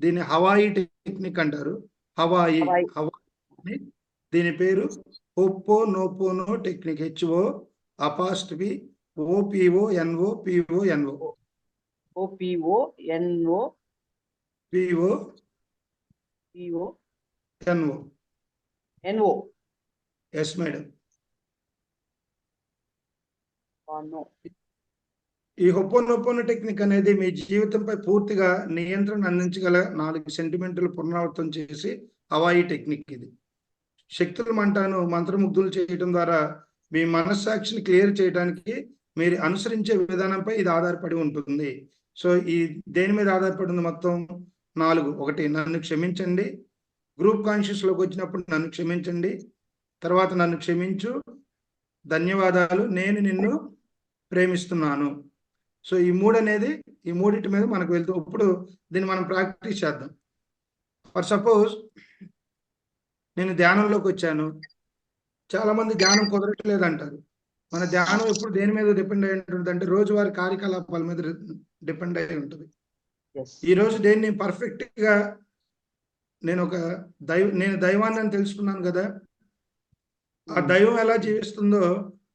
దీన్ని హవాయి టెక్నిక్ అంటారు. Hawaii Hawaii. హవాయి దీని పేరు ho'oponopono technique. H O apostrophe O P O N O P O N O O P O N O P O P O N O. N O. Yes madam. ఈ హొప్పోనొప్పోనో టెక్నిక్ అనేది మీ జీవితంపై పూర్తిగా నియంత్రణ అందించగల 4 సెంటిమెంట్లు పునరావృతం చేసి హవాయి టెక్నిక్ ఇది. శక్తులు మంటాను మంత్రముగ్ధులు చేయడం ద్వారా మీ మనస్సాక్షిని క్లియర్ చేయడానికి మీరు అనుసరించే విధానంపై ఇది ఆధారపడి ఉంటుంది. సో ఈ దేని మీద ఆధారపడి ఉంది? మొత్తం 4. 1 నన్ను క్షమించండి, గ్రూప్ కాన్షియస్లోకి వచ్చినప్పుడు నన్ను క్షమించండి, తర్వాత నన్ను క్షమించు, ధన్యవాదాలు, నేను నిన్ను ప్రేమిస్తున్నాను. సో ఈ 3 అనేది ఈ 3 మీద మనకు వెళ్తూ ఇప్పుడు దీన్ని మనం ప్రాక్టీస్ చేద్దాం. ఫర్ సపోజ్ నేను ధ్యానంలోకి వచ్చాను. చాలా మంది ధ్యానం కుదరట్లేదు అంటారు. మన ధ్యానం ఎప్పుడు దేని మీద డిపెండ్ అయి ఉంటుంది అంటే రోజువారీ కార్యకలాపాల మీద డిపెండ్ అయి ఉంటుంది. ఈ రోజు దేన్ని పర్ఫెక్ట్ గా నేను దైవాన్ని అని తెలుసుకున్నాను కదా, ఆ దైవం ఎలా జీవిస్తుందో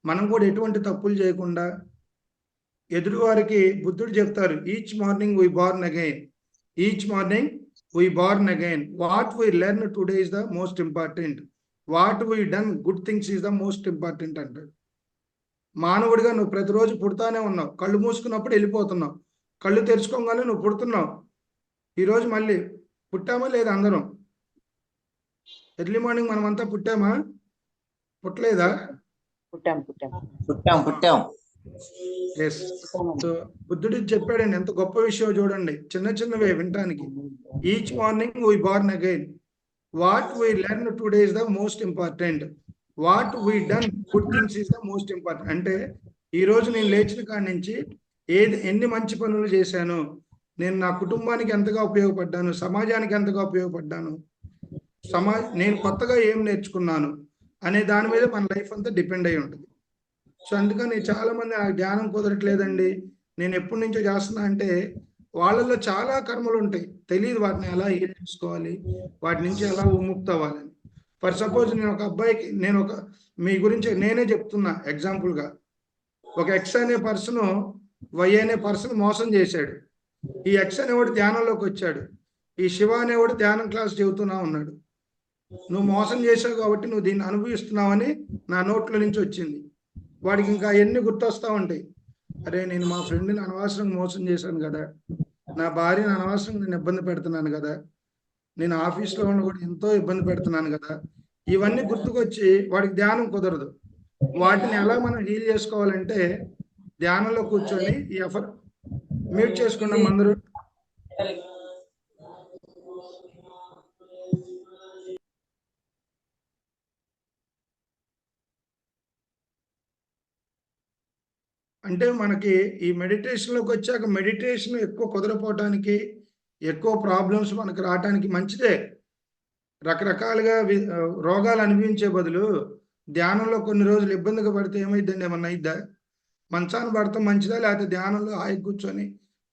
మనం కూడా ఎటువంటి తప్పులు చేయకుండా ఎదురు వారికి బుద్ధుడు చెప్తారు, each morning we born again, each morning we born again, what we learn today is the most important, what we done good things is the most important అంటాడు. మానవుడిగా నువ్వు ప్రతిరోజు పుడతానే ఉన్నావు. కళ్ళు మూసుకున్నప్పుడు వెళ్ళిపోతున్నావు, కళ్ళు తెరుచుకోగానే నువ్వు పుడుతున్నావు. ఈరోజు మళ్ళీ పుట్టామా లేదా? అందరం ఎర్లీ మార్నింగ్ మనమంతా పుట్టామా? పుట్టలేదా? పుట్టాం. ఎస్. సో బుద్ధుడు చెప్పాడండి, ఎంత గొప్ప విషయం చూడండి. చిన్న చిన్నవే వినటానికి. Each morning we born again, what we learn today is the most important, what we done good things is the most important. అంటే ఈ రోజు నేను లేచిన కాడి నుంచి ఎన్ని మంచి పనులు చేశాను, నేను నా కుటుంబానికి ఎంతగా ఉపయోగపడ్డాను, సమాజానికి ఎంతగా ఉపయోగపడ్డాను, నేను కొత్తగా ఏం నేర్చుకున్నాను అనే దాని మీద మన లైఫ్ అంతా డిపెండ్ అయి ఉంటుంది. సో అందుకని చాలా మంది నాకు ధ్యానం కుదరట్లేదండి, నేను ఎప్పటి నుంచో చేస్తున్నా అంటే వాళ్ళల్లో చాలా కర్మలు ఉంటాయి, తెలియదు వాటిని ఎలా హీల్ చేసుకోవాలి, వాటి నుంచి ఎలా విముక్తి అవ్వాలని. ఫర్ సపోజ్ నేను ఒక అబ్బాయికి మీ గురించి నేనే చెప్తున్నా ఎగ్జాంపుల్గా, ఒక ఎక్స్ అనే పర్సన్ వై అనే పర్సన్ మోసం చేశాడు. ఈ ఎక్స్ అనేవాడు ధ్యానంలోకి వచ్చాడు, ఈ శివ అనేవాడు ధ్యానం క్లాస్ చెబుతున్నా ఉన్నాడు. నువ్వు మోసం చేసావు కాబట్టి నువ్వు దీన్ని అనుభవిస్తున్నావని నా నోట్లో నుంచి వచ్చింది. వాడికి ఇంకా ఎన్ని గుర్తొస్తా ఉంటాయి, అరే నేను మా ఫ్రెండ్ని అనవసరంగా మోసం చేశాను కదా, నా భార్యను అనవసరంగా నేను ఇబ్బంది పెడుతున్నాను కదా, నేను ఆఫీస్లో ఉన్న కూడా ఎంతో ఇబ్బంది పెడుతున్నాను కదా, ఇవన్నీ గుర్తుకొచ్చి వాడికి ధ్యానం కుదరదు. వాటిని ఎలా మనం హీల్ చేసుకోవాలంటే ధ్యానంలో కూర్చొని ఈ మ్యూట్ చేసుకున్నాం అందరూ. అంటే మనకి ఈ మెడిటేషన్లోకి వచ్చాక మెడిటేషన్ ఎక్కువ కుదరపోవటానికి, ఎక్కువ ప్రాబ్లమ్స్ మనకు రావటానికి మంచిదే. రకరకాలుగా రోగాలు అనుభవించే బదులు ధ్యానంలో కొన్ని రోజులు ఇబ్బందిగా పడితే ఏమైందండి? ఏమన్నా అయిద్దా? మంచాన్ని పడతాం మంచిదా, లేకపోతే ధ్యానంలో హాయి కూర్చొని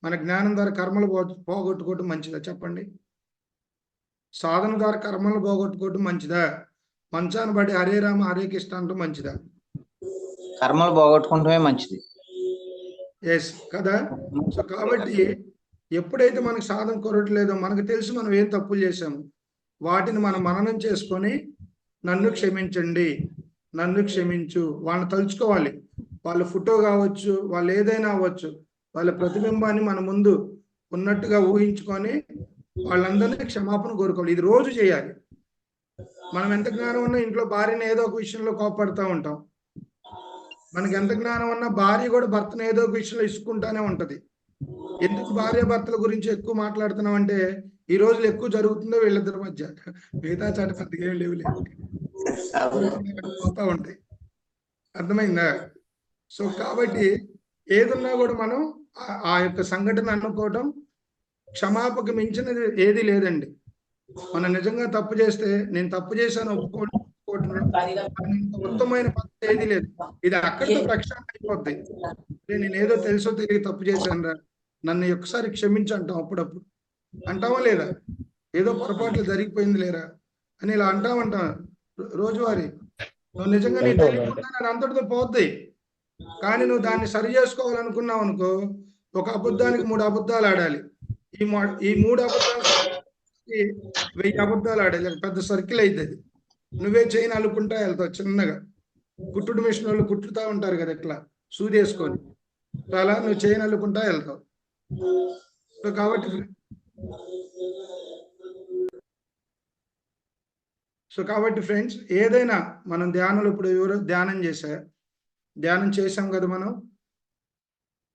మన జ్ఞానం ద్వారా కర్మలు పోగొట్టుకోవటం మంచిదా? చెప్పండి. సాధన ద్వారా కర్మలు పోగొట్టుకోవటం మంచిదా? మంచాన్ని పడి హరే రామ హరే కృష్ణ అంటూ మంచిదా? కర్మలు పోగొట్టుకుంటమే మంచిది. ఎస్ కదా. సో కాబట్టి ఎప్పుడైతే మనకు సాధన కొరట్లేదో మనకు తెలిసి మనం ఏం తప్పులు చేశాము వాటిని మనం మననం చేసుకొని నన్ను క్షమించండి, నన్ను క్షమించు, వాళ్ళని తలుచుకోవాలి. వాళ్ళ ఫోటో కావచ్చు, వాళ్ళు ఏదైనా అవ్వచ్చు, వాళ్ళ ప్రతిబింబాన్ని మన ముందు ఉన్నట్టుగా ఊహించుకొని వాళ్ళందరినీ క్షమాపణ కోరుకోవాలి. ఇది రోజు చేయాలి. మనం ఎంత జ్ఞానం ఉన్నా ఇంట్లో భార్యని ఏదో ఒక విషయంలో కోపడుతూ ఉంటాం. మనకి ఎంత జ్ఞానం ఉన్నా భార్య కూడా భర్తను ఏదో ఒక విషయంలో ఇసుకుంటానే ఉంటది. ఎందుకు భార్య భర్తల గురించి ఎక్కువ మాట్లాడుతున్నాం అంటే ఈ రోజులు ఎక్కువ జరుగుతుందో వీళ్ళిద్దరి మధ్య, మిగతా చాట పెద్దగా ఏం లేవులే, పోతా ఉంటాయి. అర్థమైందా? సో కాబట్టి ఏదున్నా కూడా మనం ఆ యొక్క సంఘటన అనుకోవటం, క్షమాపక మించినది ఏది లేదండి. మనం నిజంగా తప్పు చేస్తే నేను తప్పు చేశాను ఒప్పుకోవడం ఉత్తమమైన పద్ధతి ఏది లేదు. ఇది అక్కడితో ప్రక్షాళన అయిపోద్ది. నేను ఏదో తెలుసో తెలియ తప్పు చేశాను రా, నన్ను ఒకసారి క్షమించి అంటాం. అప్పుడప్పుడు అంటావా లేదా? ఏదో పొరపాట్లు జరిగిపోయింది లేరా అని ఇలా అంటాం రోజువారీ. నువ్వు నిజంగా నీ తెలియకుండా అంతటితో పోద్ది. కానీ నువ్వు దాన్ని సరి చేసుకోవాలనుకున్నావు అనుకో, ఒక అబద్ధానికి 3 అబద్ధాలు ఆడాలి. ఈ 3 అబద్ధాలకి 1000 అబద్ధాలు ఆడాలి. పెద్ద సర్కిల్ అయింది అది. నువ్వే చైన్ అల్లుకుంటా వెళ్తావు చిన్నగా. కుట్టుడు మిషన్ వాళ్ళు కుట్టుతా ఉంటారు కదా ఇట్లా సూది వేసుకొని, అలా నువ్వు చైన్ అల్లుకుంటా వెళ్తావు. కాబట్టి ఫ్రెండ్స్, ఏదైనా మనం ధ్యానంలో ఇప్పుడు ఎవరో ధ్యానం చేసాం కదా మనం.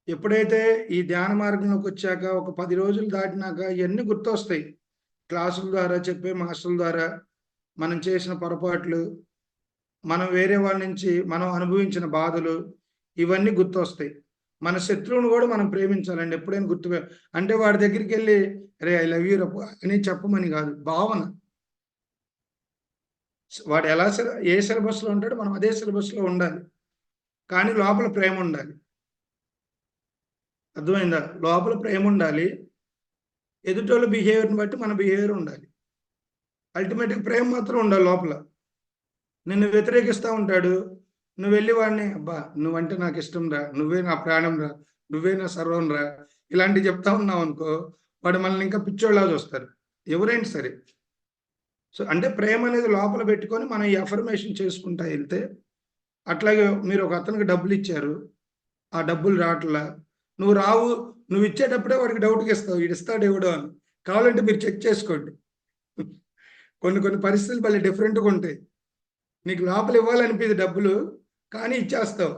ఎప్పుడైతే ఈ ధ్యాన మార్గంలోకి వచ్చాక ఒక 10 రోజులు దాటినాక ఇవన్నీ గుర్తొస్తాయి. క్లాసుల ద్వారా చెప్పే మాస్టర్ల ద్వారా మనం చేసిన పొరపాట్లు, మనం వేరే వాళ్ళ నుంచి మనం అనుభవించిన బాధలు, ఇవన్నీ గుర్తొస్తాయి. మన శత్రువును కూడా మనం ప్రేమించాలండి. ఎప్పుడైనా అంటే వాడి దగ్గరికి వెళ్ళి రే ఐ లవ్ యూ అని చెప్పమని కాదు, భావన. వాడు ఎలా ఏ సిలబస్లో ఉంటాడో మనం అదే సిలబస్లో ఉండాలి, కానీ లోపల ప్రేమ ఉండాలి. అర్థమైందా? లోపల ప్రేమ ఉండాలి. ఎదుటోళ్ళ బిహేవియర్ని బట్టి మన బిహేవియర్ ఉండాలి. అల్టిమేట్గా ప్రేమ మాత్రం ఉండాలి లోపల. నిన్ను వ్యతిరేకిస్తూ ఉంటాడు, నువ్వు వెళ్ళి వాడిని అబ్బా నువ్వంటే నాకు ఇష్టం రా, నువ్వే నా ప్రాణం రా, నువ్వే నా సర్వం రా, ఇలాంటివి చెప్తా ఉన్నావు అనుకో, వాడు మనల్ని ఇంకా పిచ్చోళ్ళ చూస్తారు ఎవరైనా సరే. సో అంటే ప్రేమ అనేది లోపల పెట్టుకొని మనం ఈ అఫర్మేషన్ చేసుకుంటా వెళ్తే, అట్లాగే మీరు ఒక అతనికి డబ్బులు ఇచ్చారు, ఆ డబ్బులు రావట్లా, నువ్వు ఇచ్చేటప్పుడే వాడికి డౌట్కి ఇస్తావు, వీడు ఇస్తాడు ఎవడో అని. కావాలంటే మీరు చెక్ చేసుకోండి. కొన్ని పరిస్థితులు మళ్ళీ డిఫరెంట్గా ఉంటాయి. నీకు లోపల ఇవ్వాలనిపించదు డబ్బులు, కానీ ఇచ్చేస్తావు.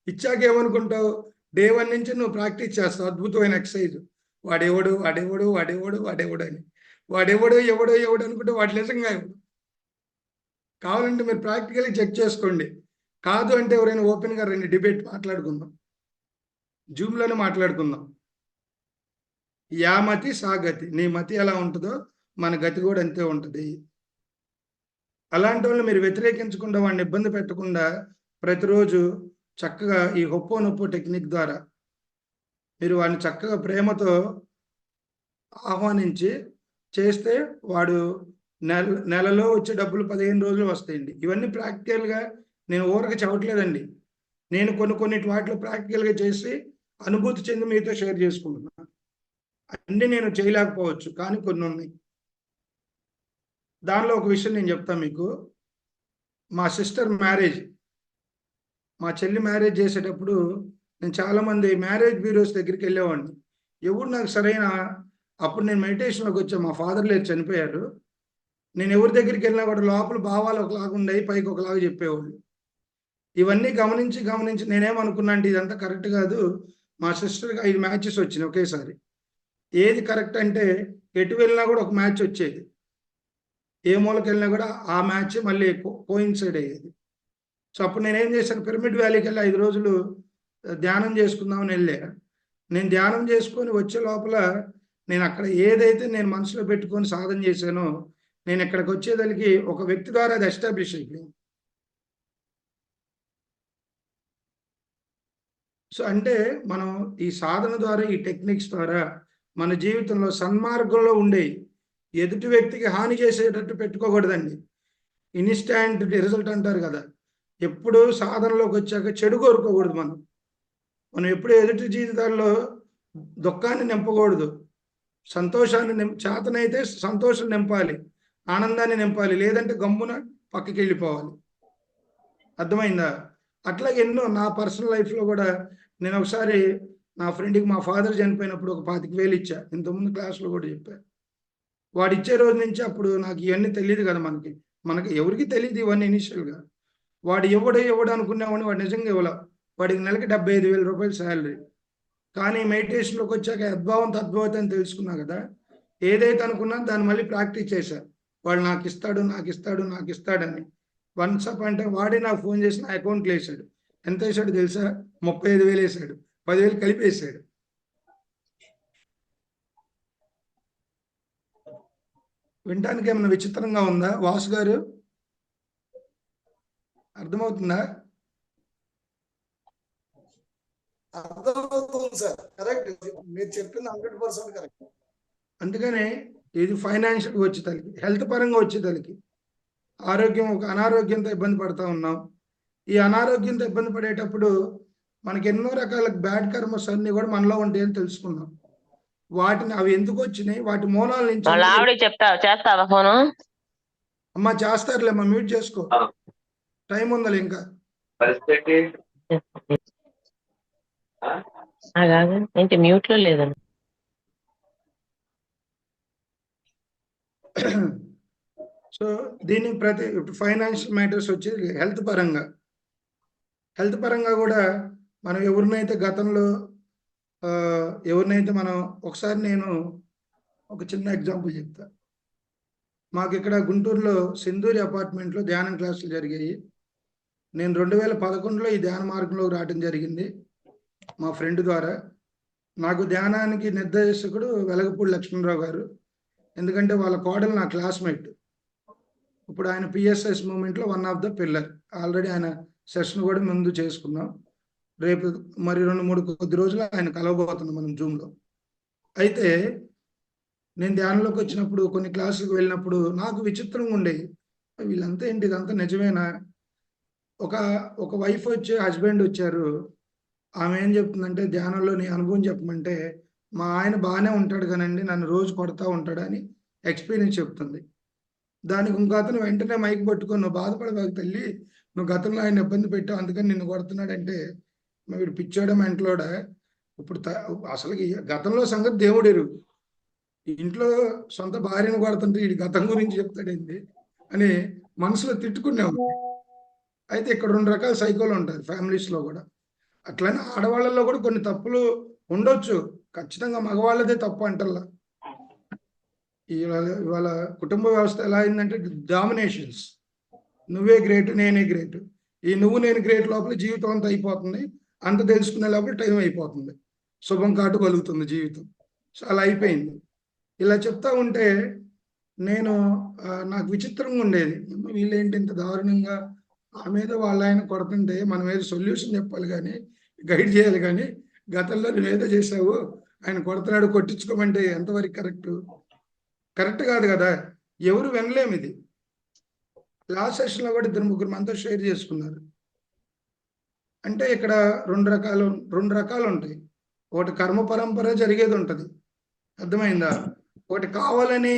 ఇచ్చాక ఏమనుకుంటావు, డే 1 నుంచి నువ్వు ప్రాక్టీస్ చేస్తావు అద్భుతమైన ఎక్సర్సైజ్. వాడెవడు వాడెవడు వాడెవడు వాడెవడు అని, వాడెవడో ఎవడో ఎవడు అనుకుంటే వాడు నిజంగా ఎవడు. కావాలంటే మీరు ప్రాక్టికల్గా చెక్ చేసుకోండి. కాదు అంటే ఎవరైనా ఓపెన్గా రండి, డిబేట్ మాట్లాడుకుందాం, జూమ్లోనే మాట్లాడుకుందాం. యా మతి సాగతి, నీ మతి ఎలా ఉంటుందో మన గతి కూడా అంతే ఉంటుంది. అలాంటి వాళ్ళు మీరు వ్యతిరేకించకుండా, వాడిని ఇబ్బంది పెట్టకుండా ప్రతిరోజు చక్కగా ఈ హొప్పో టెక్నిక్ ద్వారా మీరు వాడిని చక్కగా ప్రేమతో ఆహ్వానించి చేస్తే వాడు నెలలో వచ్చే డబ్బులు 15 రోజులు వస్తాయండి. ఇవన్నీ ప్రాక్టికల్గా నేను ఊరక చెప్పట్లేదండి. నేను కొన్ని వాటిలో ప్రాక్టికల్గా చేసి అనుభూతి చెంది మీతో షేర్ చేసుకుంటున్నాను. అన్నీ నేను చేయలేకపోవచ్చు, కానీ కొన్ని ఉన్నాయి. దానిలో ఒక విషయం నేను చెప్తాను మీకు. మా సిస్టర్ మ్యారేజ్, మా చెల్లి మ్యారేజ్ చేసేటప్పుడు నేను చాలామంది మ్యారేజ్ బ్యూరోస్ దగ్గరికి వెళ్ళేవాడిని. ఎవరు నాకు సరైన, అప్పుడు నేను మెడిటేషన్లోకి వచ్చా, మా ఫాదర్ లేదు, చనిపోయారు. నేను ఎవరి దగ్గరికి వెళ్ళినా కూడా లోపల భావాలు ఒకలాగా ఉండేవి, పైకి ఒకలాగా చెప్పేవాళ్ళు. ఇవన్నీ గమనించి నేనేమనుకున్నా అంటే ఇదంతా కరెక్ట్ కాదు. మా సిస్టర్కి 5 మ్యాచెస్ వచ్చినాయి ఒకేసారి. ఏది కరెక్ట్ అంటే ఎటు వెళ్ళినా కూడా ఒక మ్యాచ్ వచ్చేది, ఏ మూలకి వెళ్ళినా కూడా ఆ మ్యాచ్ మళ్ళీ కోయిన్సైడ్ అయ్యేది. సో అప్పుడు నేనేం చేశాను, పిరమిడ్ వ్యాలీకి వెళ్ళి 5 రోజులు ధ్యానం చేసుకుందామని వెళ్ళా. నేను ధ్యానం చేసుకొని వచ్చే లోపల నేను అక్కడ ఏదైతే నేను మనసులో పెట్టుకొని సాధన చేశానో, నేను ఇక్కడికి వచ్చేదానికి ఒక వ్యక్తి ద్వారా అది ఎస్టాబ్లిష్ అయిపోయింది. సో అంటే మనం ఈ సాధన ద్వారా, ఈ టెక్నిక్స్ ద్వారా మన జీవితంలో సన్మార్గంలో ఉండే ఎదుటి వ్యక్తికి హాని చేసేటట్టు పెట్టుకోకూడదండి. ఇన్స్టాంట్ రిజల్ట్ అంటారు కదా, ఎప్పుడు సాధనలోకి వచ్చాక చెడు కోరుకోకూడదు. మనం ఎప్పుడు ఎదుటి జీవితాల్లో దుఃఖాన్ని నింపకూడదు. సంతోషాన్ని చేతనైతే సంతోషం నింపాలి, ఆనందాన్ని నింపాలి, లేదంటే గమ్మున పక్కకి వెళ్ళిపోవాలి. అర్థమైందా? అట్లాగే ఎన్నో నా పర్సనల్ లైఫ్లో కూడా నేను ఒకసారి నా ఫ్రెండ్కి మా ఫాదర్ చనిపోయినప్పుడు ఒక 25,000 ఇచ్చా. ఇంతకుముందు క్లాస్లో కూడా చెప్పా. వాడు ఇచ్చే రోజు నుంచి అప్పుడు నాకు ఇవన్నీ తెలియదు కదా, మనకి ఎవరికి తెలియదు ఇవన్నీ ఇనిషియల్గా. వాడు ఎవడు అనుకునేవాడిని, వాడు నిజంగా ఇవ్వాల. వాడికి నెలకి 75,000 రూపాయలు శాలరీ. కానీ మెడిటేషన్లోకి వచ్చాక అద్భావం తద్భావం అని తెలుసుకున్నా కదా, ఏదైతే అనుకున్నా దాన్ని మళ్ళీ ప్రాక్టీస్ చేశా. వాడు నాకు ఇస్తాడని. వన్స్ అప్ అంటే వాడే నాకు ఫోన్ చేసి నా అకౌంట్లో వేసాడు. ఎంత వేసాడు తెలుసా? 35,000 వేసాడు. 10,000 కలిపేసాడు. వినటానికి ఏమైనా విచిత్రంగా ఉందా వాసు గారు? అర్థమవుతుందా? అర్థమవుతుంది సార్. కరెక్ట్, మీరు చెప్పింది 100% కరెక్ట్. అందుకనే ఇది ఫైనాన్షియల్ వచ్చేతలకి, హెల్త్ పరంగా వచ్చేతలకి, అనారోగ్యంతో ఇబ్బంది పడతా ఉన్నాం. ఈ అనారోగ్యంతో ఇబ్బంది పడేటప్పుడు మనకి ఎన్నో రకాల బ్యాడ్ కర్మస్ అన్ని కూడా మనలో ఉంటాయని తెలుసుకున్నాం. వాటిని అవి ఎందుకు వచ్చినాయి, వాటి మూలాల నుంచి చేస్తావా ఫోను? అమ్మా చేస్తారులేమ్మా, మ్యూట్ చేసుకో, టైం ఉందా ఇంకా. ఏంటి మ్యూట్ లో లేదని? సో దీనికి ఫైనాన్షియల్ మ్యాటర్స్ వచ్చేది హెల్త్ పరంగా కూడా మనం ఎవరినైతే గతంలో మనం ఒకసారి నేను ఒక చిన్న ఎగ్జాంపుల్ చెప్తా. మాకు ఇక్కడ గుంటూరులో సింధూరి అపార్ట్మెంట్లో ధ్యానం క్లాసులు జరిగాయి. నేను 2011లో ఈ ధ్యాన మార్గంలో రావడం జరిగింది మా ఫ్రెండ్ ద్వారా. నాకు ధ్యానానికి నిర్దేశకుడు వెలగపూడి లక్ష్మణరావు గారు. ఎందుకంటే వాళ్ళ కోడలు నా క్లాస్మేట్. ఇప్పుడు ఆయన పిఎస్ఎస్ మూమెంట్లో one of the pillar. Already ఆయన సెషన్ కూడా ముందు చేసుకున్నాం. రేపు మరి 2-3 కొద్ది రోజులు ఆయన కలవబోతున్నాం మనం జూమ్లో. అయితే నేను ధ్యానంలోకి వచ్చినప్పుడు కొన్ని క్లాసులకు వెళ్ళినప్పుడు నాకు విచిత్రంగా ఉండేది, వీళ్ళంతా ఏంటి, ఇదంతా నిజమేనా? ఒక వైఫ్ వచ్చి హస్బెండ్ వచ్చారు. ఆమె ఏం చెప్తుందంటే, ధ్యానంలో నీ అనుభవం చెప్పమంటే, మా ఆయన బాగానే ఉంటాడు కానండి నన్ను రోజు కొడతా ఉంటాడని ఎక్స్పీరియన్స్ చెప్తుంది. దానికి ఇంకో అతను వెంటనే మైక్ పట్టుకొని, నువ్వు బాధపడబాకు తల్లి, నువ్వు గతంలో ఆయన ఇబ్బంది పెట్టావు అందుకని నిన్ను కొడుతున్నాడంటే, వీడు పిచ్చోడా మెంటలోడా? ఇప్పుడు అసలు గతంలో సంగతి దేవుడు ఎరుగు. ఇంట్లో సొంత భార్యను కొడుతుంటే వీడి గతం గురించి చెప్తాడేంది అని మనసులో తిట్టుకునేవాడు. అయితే ఇక్కడ 2 రకాల సైకోలు ఉంటారు ఫ్యామిలీస్లో కూడా. అట్లనే ఆడవాళ్ళలో కూడా కొన్ని తప్పులు ఉండొచ్చు, ఖచ్చితంగా మగవాళ్ళదే తప్పు అంటల్లా. ఇవాళ కుటుంబ వ్యవస్థ ఎలా అయిందంటే డామినేషన్స్. నువ్వే గ్రేట్, నేనే గ్రేట్. ఈ నువ్వు నేను గ్రేట్ లోపల జీవితం అంతా అయిపోతుంది. అంత తెలుసుకునే లోపల టైం అయిపోతుంది, శుభం కాటు కలుగుతుంది జీవితం. సో అలా అయిపోయింది. ఇలా చెప్తా ఉంటే నాకు విచిత్రంగా ఉండేది, వీళ్ళేంటి ఇంత దారుణంగా ఆ మీద వాళ్ళ ఆయన కొడుతుంటే మనం ఏదో సొల్యూషన్ చెప్పాలి కానీ, గైడ్ చేయాలి కానీ, గతంలో నువ్వేదో చేసావు ఆయన కొడుతున్నాడు కొట్టించుకోమంటే ఎంతవరకు కరెక్ట్ కాదు కదా. ఎవరు వినలేము ఇది. లాస్ట్ సెషన్లో కూడా 2-3 మనతో షేర్ చేసుకున్నారు. అంటే ఇక్కడ 2 రకాలు ఉంటాయి. ఒకటి కర్మ పరంపర జరిగేది ఉంటుంది, అర్థమైందా? ఒకటి కావాలని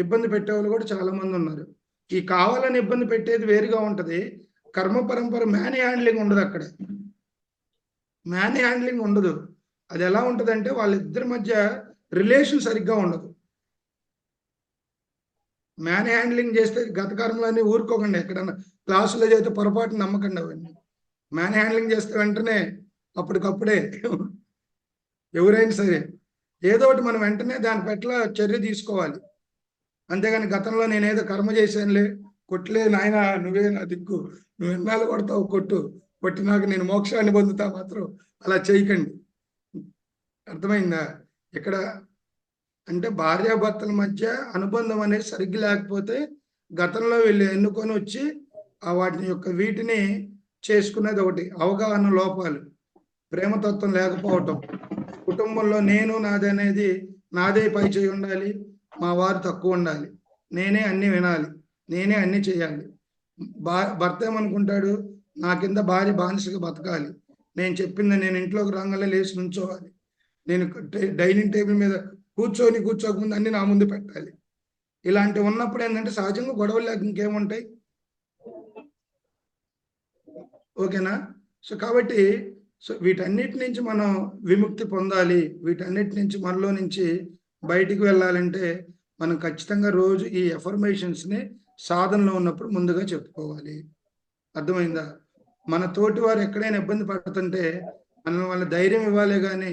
ఇబ్బంది పెట్టేవాళ్ళు కూడా చాలా మంది ఉన్నారు. ఈ కావాలని ఇబ్బంది పెట్టేది వేరుగా ఉంటుంది. కర్మ పరంపర మ్యాన్ హ్యాండ్లింగ్ ఉండదు. అక్కడ మ్యాన్ హ్యాండ్లింగ్ ఉండదు. అది ఎలా ఉంటుంది అంటే వాళ్ళిద్దరి మధ్య రిలేషన్ సరిగ్గా ఉండదు. మ్యాన్ హ్యాండ్లింగ్ చేస్తే గత కర్మలన్నీ ఊరుకోకండి. ఎక్కడన్నా క్లాసులో చేస్తే పొరపాటు నమ్మకండి అవన్నీ. మ్యాన్ హ్యాండ్లింగ్ చేస్తే వెంటనే అప్పటికప్పుడే ఎవరైనా సరే ఏదో ఒకటి మనం వెంటనే దాని పట్ల చర్య తీసుకోవాలి. అంతేగాని గతంలో నేనేదో కర్మ చేశానులే, కొట్టులే నాయన, నువ్వే నా దిక్కు, నువ్వు ఎన్నాళ్ళు కొడతావు కొట్టినాక నేను మోక్షాన్ని పొందుతా మాత్రం అలా చేయకండి. అర్థమైందా? ఇక్కడ అంటే భార్యాభర్తల మధ్య అనుబంధం అనేది సరిగ్గా లేకపోతే గతంలో వీళ్ళు ఎన్నుకొని వచ్చి వీటిని చేసుకునేది ఒకటి. అవగాహన లోపాలు, ప్రేమతత్వం లేకపోవటం, కుటుంబంలో నేను నాది అనేది, నాదే పై చేయి ఉండాలి, మా వారు తక్కువ ఉండాలి, నేనే అన్ని వినాలి, నేనే అన్ని చేయాలి. భర్త ఏమనుకుంటాడు, నా కింద భార్య బానిసగా బతకాలి, నేను చెప్పింది నేను ఇంట్లోకి రాగానే లేచి నుంచోవాలి, నేను డైనింగ్ టేబుల్ మీద కూర్చోకముందు అన్ని నా ముందు పెట్టాలి. ఇలాంటివి ఉన్నప్పుడు ఏంటంటే సహజంగా గొడవలు లేక ఇంకేముంటాయి. ఓకేనా? సో కాబట్టి వీటన్నిటి నుంచి మనం విముక్తి పొందాలి, వీటన్నిటి నుంచి మనలో నుంచి బయటికి వెళ్ళాలంటే మనం ఖచ్చితంగా రోజు ఈ ఎఫర్మేషన్స్ని సాధనలో ఉన్నప్పుడు ముందుగా చెప్పుకోవాలి. అర్థమైందా? మన తోటి వారు ఎక్కడైనా ఇబ్బంది పడుతుంటే మనం వాళ్ళ ధైర్యం ఇవ్వాలే కానీ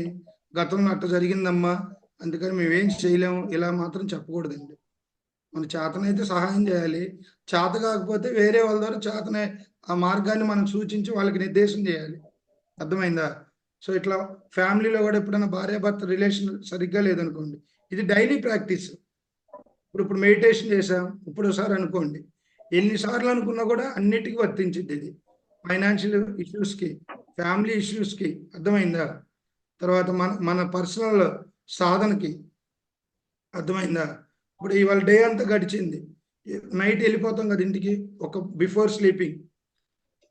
గతంలో అట్ట జరిగిందమ్మా అందుకని మేమేం చేయలేము ఇలా మాత్రం చెప్పకూడదండి. మన చేతనైతే సహాయం చేయాలి, చేత కాకపోతే వేరే వాళ్ళ ద్వారా చేతనే ఆ మార్గాన్ని మనం సూచించి వాళ్ళకి నిర్దేశం చేయాలి. అర్థమైందా? సో ఇట్లా ఫ్యామిలీలో కూడా ఎప్పుడైనా భార్యాభర్త రిలేషన్ సరిగ్గా లేదనుకోండి, ఇది డైలీ ప్రాక్టీస్. ఇప్పుడు మెడిటేషన్ చేసాం, ఇప్పుడు ఒకసారి అనుకోండి, ఎన్నిసార్లు అనుకున్నా కూడా అన్నిటికీ వర్తించింది ఇది. ఫైనాన్షియల్ ఇష్యూస్కి, ఫ్యామిలీ ఇష్యూస్కి, అర్థమైందా? తర్వాత మన పర్సనల్ సాధనకి, అర్థమైందా? ఇప్పుడు ఇవాళ డే అంతా గడిచింది, నైట్ వెళ్ళిపోతాం కదా ఇంటికి, ఒక బిఫోర్ స్లీపింగ్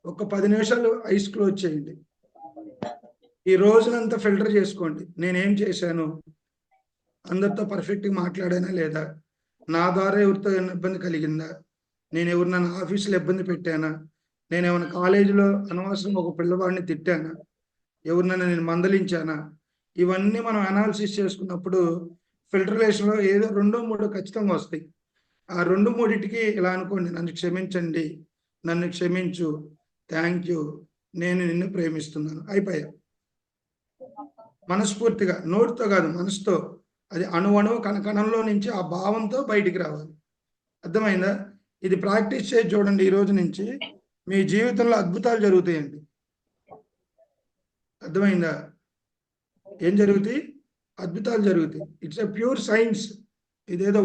ఒక 10 నిమిషాలు ఐస్ క్లోజ్ చేయండి. ఈ రోజునంతా ఫిల్టర్ చేసుకోండి. నేనేం చేశాను, అందరితో పర్ఫెక్ట్గా మాట్లాడానా లేదా, నా ద్వారా ఎవరితో ఇబ్బంది కలిగిందా, నేను ఎవరిన ఆఫీసులో ఇబ్బంది పెట్టానా, నేను ఏమైనా కాలేజీలో అనవసరం ఒక పిల్లవాడిని తిట్టానా, ఎవరినైనా నేను మందలించానా, ఇవన్నీ మనం అనాలిసిస్ చేసుకున్నప్పుడు ఫిల్టరేషన్లో ఏదో 2-3 ఖచ్చితంగా వస్తాయి. ఆ 2-3టికి ఇలా అనుకోండి, నన్ను క్షమించండి, నన్ను క్షమించు, థ్యాంక్ యూ, నేను నిన్ను ప్రేమిస్తున్నాను, అయిపోయా. మనస్ఫూర్తిగా, నోటితో కాదు మనసుతో, అది అణువణువు కణకణంలో నుంచి ఆ భావంతో బయటికి రావాలి. అర్థమైందా? ఇది ప్రాక్టీస్ చేసి చూడండి. ఈ రోజు నుంచి మీ జీవితంలో అద్భుతాలు జరుగుతాయండి. అర్థమైందా? ఏం జరుగుతాయి? అద్భుతాలు జరుగుతాయి. It's a pure science. ఇదేదో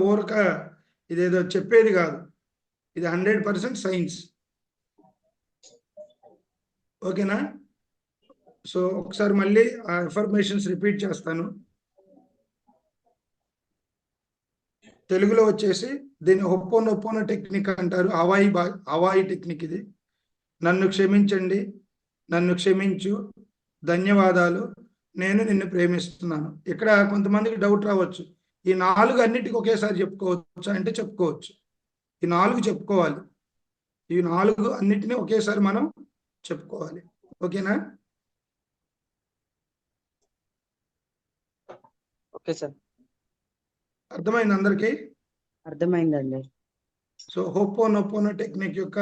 ఇదేదో చెప్పేది కాదు, ఇది 100% సైన్స్. ఓకేనా? సో ఒకసారి మళ్ళీ ఆ ఎఫర్మేషన్స్ రిపీట్ చేస్తాను. తెలుగులో వచ్చేసి దీన్ని ఒప్పోనొప్పోనో టెక్నిక్ అంటారు, హవాయి టెక్నిక్ ఇది. నన్ను క్షమించండి, నన్ను క్షమించు, ధన్యవాదాలు, నేను నిన్ను ప్రేమిస్తున్నాను. ఇక్కడ కొంతమందికి డౌట్ రావచ్చు, ఈ 4 అన్నిటికీ ఒకేసారి చెప్పుకోవచ్చు అంటే చెప్పుకోవచ్చు. ఈ 4 చెప్పుకోవాలి, ఈ 4 అన్నిటినీ ఒకేసారి మనం చెప్పుకోవాలి. ఓకేనా? ఓకే సార్, అర్థమైంది అందరికీ? అర్థమైందండి. సో హోపోనొప్పోనో టెక్నిక్ యొక్క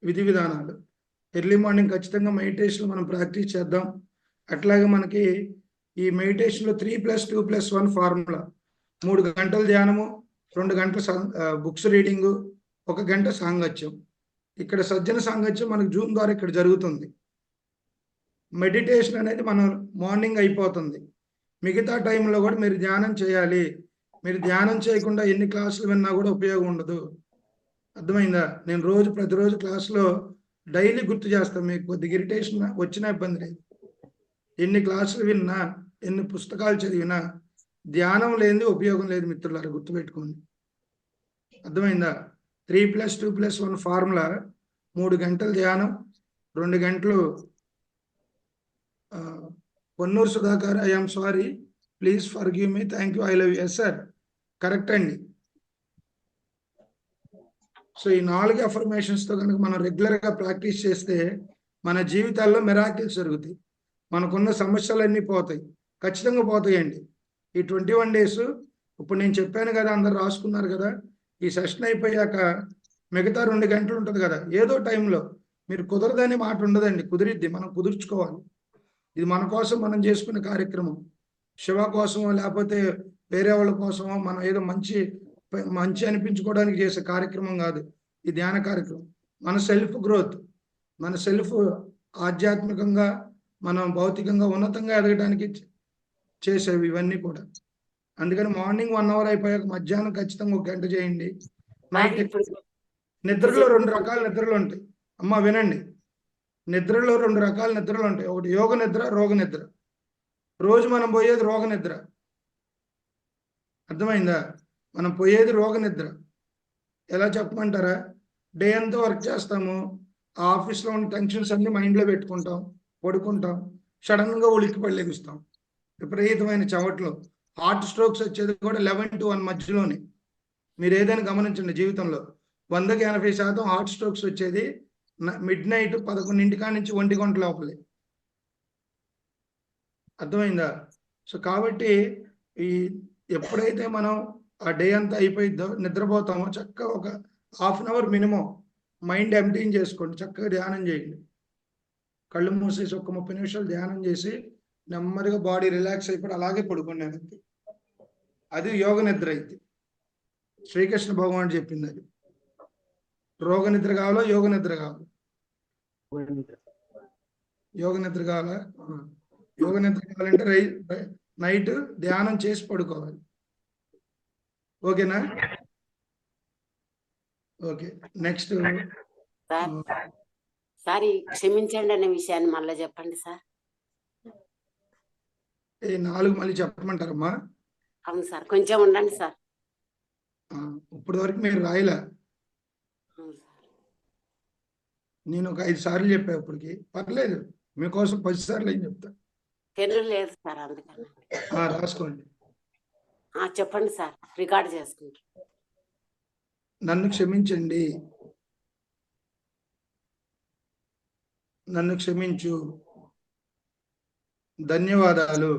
విధి విధానాలు ఎర్లీ మార్నింగ్ ఖచ్చితంగా మెడిటేషన్ మనం ప్రాక్టీస్ చేద్దాం. అట్లాగే మనకి ఈ మెడిటేషన్లో 3+2+1 ఫార్ములా, 3 గంటల ధ్యానము, 2 గంటల బుక్స్ రీడింగు, 1 గంట సాంగత్యం. ఇక్కడ సజ్జన సాంగత్యం మనకు జూమ్ ద్వారా ఇక్కడ జరుగుతుంది. మెడిటేషన్ అనేది మనం మార్నింగ్ అయిపోతుంది, మిగతా టైంలో కూడా మీరు ధ్యానం చేయాలి. మీరు ధ్యానం చేయకుండా ఎన్ని క్లాసులు విన్నా కూడా ఉపయోగం ఉండదు. అర్థమైందా? నేను ప్రతిరోజు క్లాసులో డైలీ గుర్తు చేస్తాను, మీకు కొద్దిగా ఇరిటేషన్ వచ్చినా ఇబ్బంది లేదు. ఎన్ని క్లాసులు విన్నా, ఎన్ని పుస్తకాలు చదివినా ధ్యానం లేనిది ఉపయోగం లేదు మిత్రులారా, గుర్తుపెట్టుకోండి. అర్థమైందా? 3+2+1 ఫార్ములా, 3 గంటల ధ్యానం, 2 గంటలు Ponnuru Sudhakar, I am sorry, please forgive me, thank you, I love you. Yes sir, correct అండి. సో ఈ 4 అఫర్మేషన్స్తో కనుక మనం రెగ్యులర్గా ప్రాక్టీస్ చేస్తే మన జీవితాల్లో మిరాకిల్స్ జరుగుతాయి. మనకున్న సమస్యలన్నీ పోతాయి, ఖచ్చితంగా పోతాయండి. ఈ 21 డేస్ ఇప్పుడు నేను చెప్పాను కదా, అందరు రాసుకున్నారు కదా, ఈ సెషన్ అయిపోయాక మిగతా 2 గంటలు ఉంటుంది కదా, ఏదో టైంలో మీరు కుదరదనే మాట ఉండదండి, కుదిరిద్ది, మనం కుదుర్చుకోవాలి. ఇది మన కోసం మనం చేసుకునే కార్యక్రమం, శివ కోసమో లేకపోతే వేరే వాళ్ళ కోసమో మనం ఏదో మంచి అనిపించుకోవడానికి చేసే కార్యక్రమం కాదు ఈ ధ్యాన కార్యక్రమం. మన సెల్ఫ్ గ్రోత్, మన సెల్ఫ్ ఆధ్యాత్మికంగా మనం భౌతికంగా ఉన్నతంగా ఎదగడానికి చేసేవి ఇవన్నీ కూడా. అందుకని మార్నింగ్ 1 అవర్ అయిపోయాక మధ్యాహ్నం ఖచ్చితంగా 1 గంట చేయండి. నైట్ నిద్రలో 2 రకాల నిద్రలు ఉంటాయి అమ్మ, వినండి. నిద్రలో 2 రకాల నిద్రలు ఉంటాయి, ఒకటి యోగ నిద్ర, రోగ నిద్ర. రోజు మనం పోయేది రోగ నిద్ర, అర్థమైందా? మనం పోయేది రోగ నిద్ర. ఎలా చెప్పమంటారా? డే అంతా వర్క్ చేస్తాము, ఆ ఆఫీస్లో ఉన్న టెన్షన్స్ అన్ని మైండ్లో పెట్టుకుంటాం, పడుకుంటాం, సడన్ గా ఉలిక్కి పడి లెగుస్తాం. విపరీతమైన చెమటలు. హార్ట్ స్ట్రోక్స్ వచ్చేది కూడా 11 to 1 మధ్యలోనే. మీరు ఏదైనా గమనించండి జీవితంలో 100కి 80% హార్ట్ స్ట్రోక్స్ వచ్చేది మిడ్ నైట్ 11 నుంచి 1 గంట లోపలే. అర్థమైందా? సో కాబట్టి ఈ ఎప్పుడైతే మనం ఆ డే అంతా అయిపోయిద్దో నిద్రపోతామో చక్కగా ఒక half an hour minimum mind ఎంప్టీని చేసుకోండి. చక్కగా ధ్యానం చేయండి. కళ్ళు మూసేసి ఒక 30 నిమిషాలు ధ్యానం చేసి నెమ్మదిగా బాడీ రిలాక్స్ అయిపోయి అలాగే పడుకోండి వెనక్కి. అది యోగ నిద్ర అయితే. శ్రీకృష్ణ భగవాన్ చెప్పింది అది. రోగ నిద్ర కావాలో యోగ నిద్ర కావాలో? యోగ నిద్ర కావాలా? యోగ నిద్ర కావాలంటే నైట్ ధ్యానం చేసి పడుకోవాలి. ఓకేనా? ఓకే. నెక్స్ట్ సార్ సార్ ఈ క్షమించండి అనే విషయాన్ని మళ్ళీ చెప్పండి సార్. ఈ 4 మళ్ళీ చెప్పమంటారమ్మా? అవును సార్, కొంచెం ఉండండి సార్. ఇప్పటి వరకు మీరు రాయలా. అవును సార్. నేను ఒక 5 సార్లు చెప్పా ఇప్పటికి. పర్లేదు, మీకోసం 10 సార్లు ఏం చెప్తా. పెన్ను లేదు సార్, అందుకని. రాసుకోండి. చెప్పండి సార్, రికార్డ్ చేసుకుంటాం. నన్ను క్షమించండి. నన్ను క్షమించు. ధన్యవాదాలు.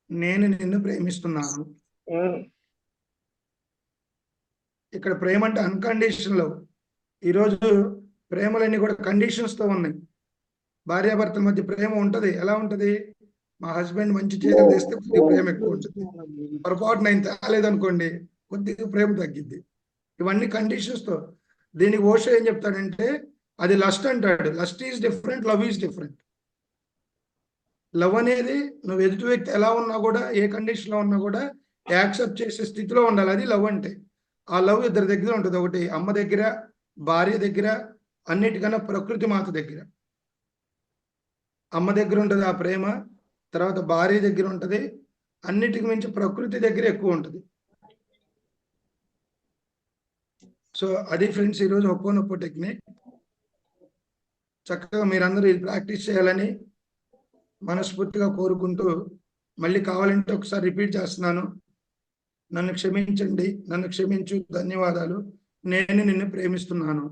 నేను నిన్ను ప్రేమిస్తున్నాను. ఇక్కడ ప్రేమ అంటే అన్కండిషనల్ లవ్. ఈరోజు ప్రేమలన్నీ కూడా కండిషన్స్ తో ఉన్నాయి. భార్యాభర్తల మధ్య ప్రేమ ఉంటది. ఎలా ఉంటది? మా హస్బెండ్ మంచి చీరలు తెస్తే కొద్దిగా ప్రేమ ఎక్కువ ఉంటుంది. పొరపాటు నేను తేలేదనుకోండి, కొద్దిగా ప్రేమ తగ్గిద్ది. ఇవన్నీ కండిషన్స్ తో. దీనికి ఓషో ఏం చెప్తాడంటే అది లస్ట్ అంటాడు. Lust is different, love is different. Love అనేది నువ్వు ఎదుటి వ్యక్తి ఎలా ఉన్నా కూడా, ఏ కండిషన్ లో ఉన్నా కూడా యాక్సెప్ట్ చేసే స్థితిలో ఉండాలి. అది లవ్ అంటే. ఆ లవ్ ఇద్దరి దగ్గర ఉంటుంది. ఒకటి అమ్మ దగ్గర, భార్య దగ్గర, అన్నిటికన్నా ప్రకృతి మాత దగ్గర. అమ్మ దగ్గర ఉంటుంది ఆ ప్రేమ, తర్వాత భార్య దగ్గర ఉంటుంది, అన్నిటికి మించి ప్రకృతి దగ్గర ఎక్కువ ఉంటుంది. సో అది ఫ్రెండ్స్ ఈరోజు ఒప్పో టెక్నిక్. చక్కగా మీరందరూ ఇది ప్రాక్టీస్ చేయాలని మనస్ఫూర్తిగా కోరుకుంటూ, మళ్ళీ కావాలంటే ఒకసారి రిపీట్ చేస్తున్నాను. నన్ను క్షమించండి, నన్ను క్షమించు, ధన్యవాదాలు, నేను నిన్ను ప్రేమిస్తున్నాను.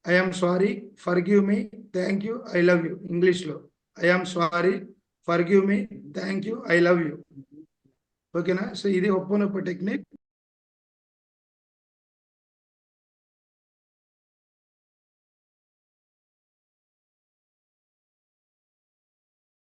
I am sorry, forgive me, thank you, I love you. ఇంగ్లీష్లో I am sorry, forgive me, thank you, I love you. ఓకేనా? సో ఇది ఒప్పో టెక్నిక్.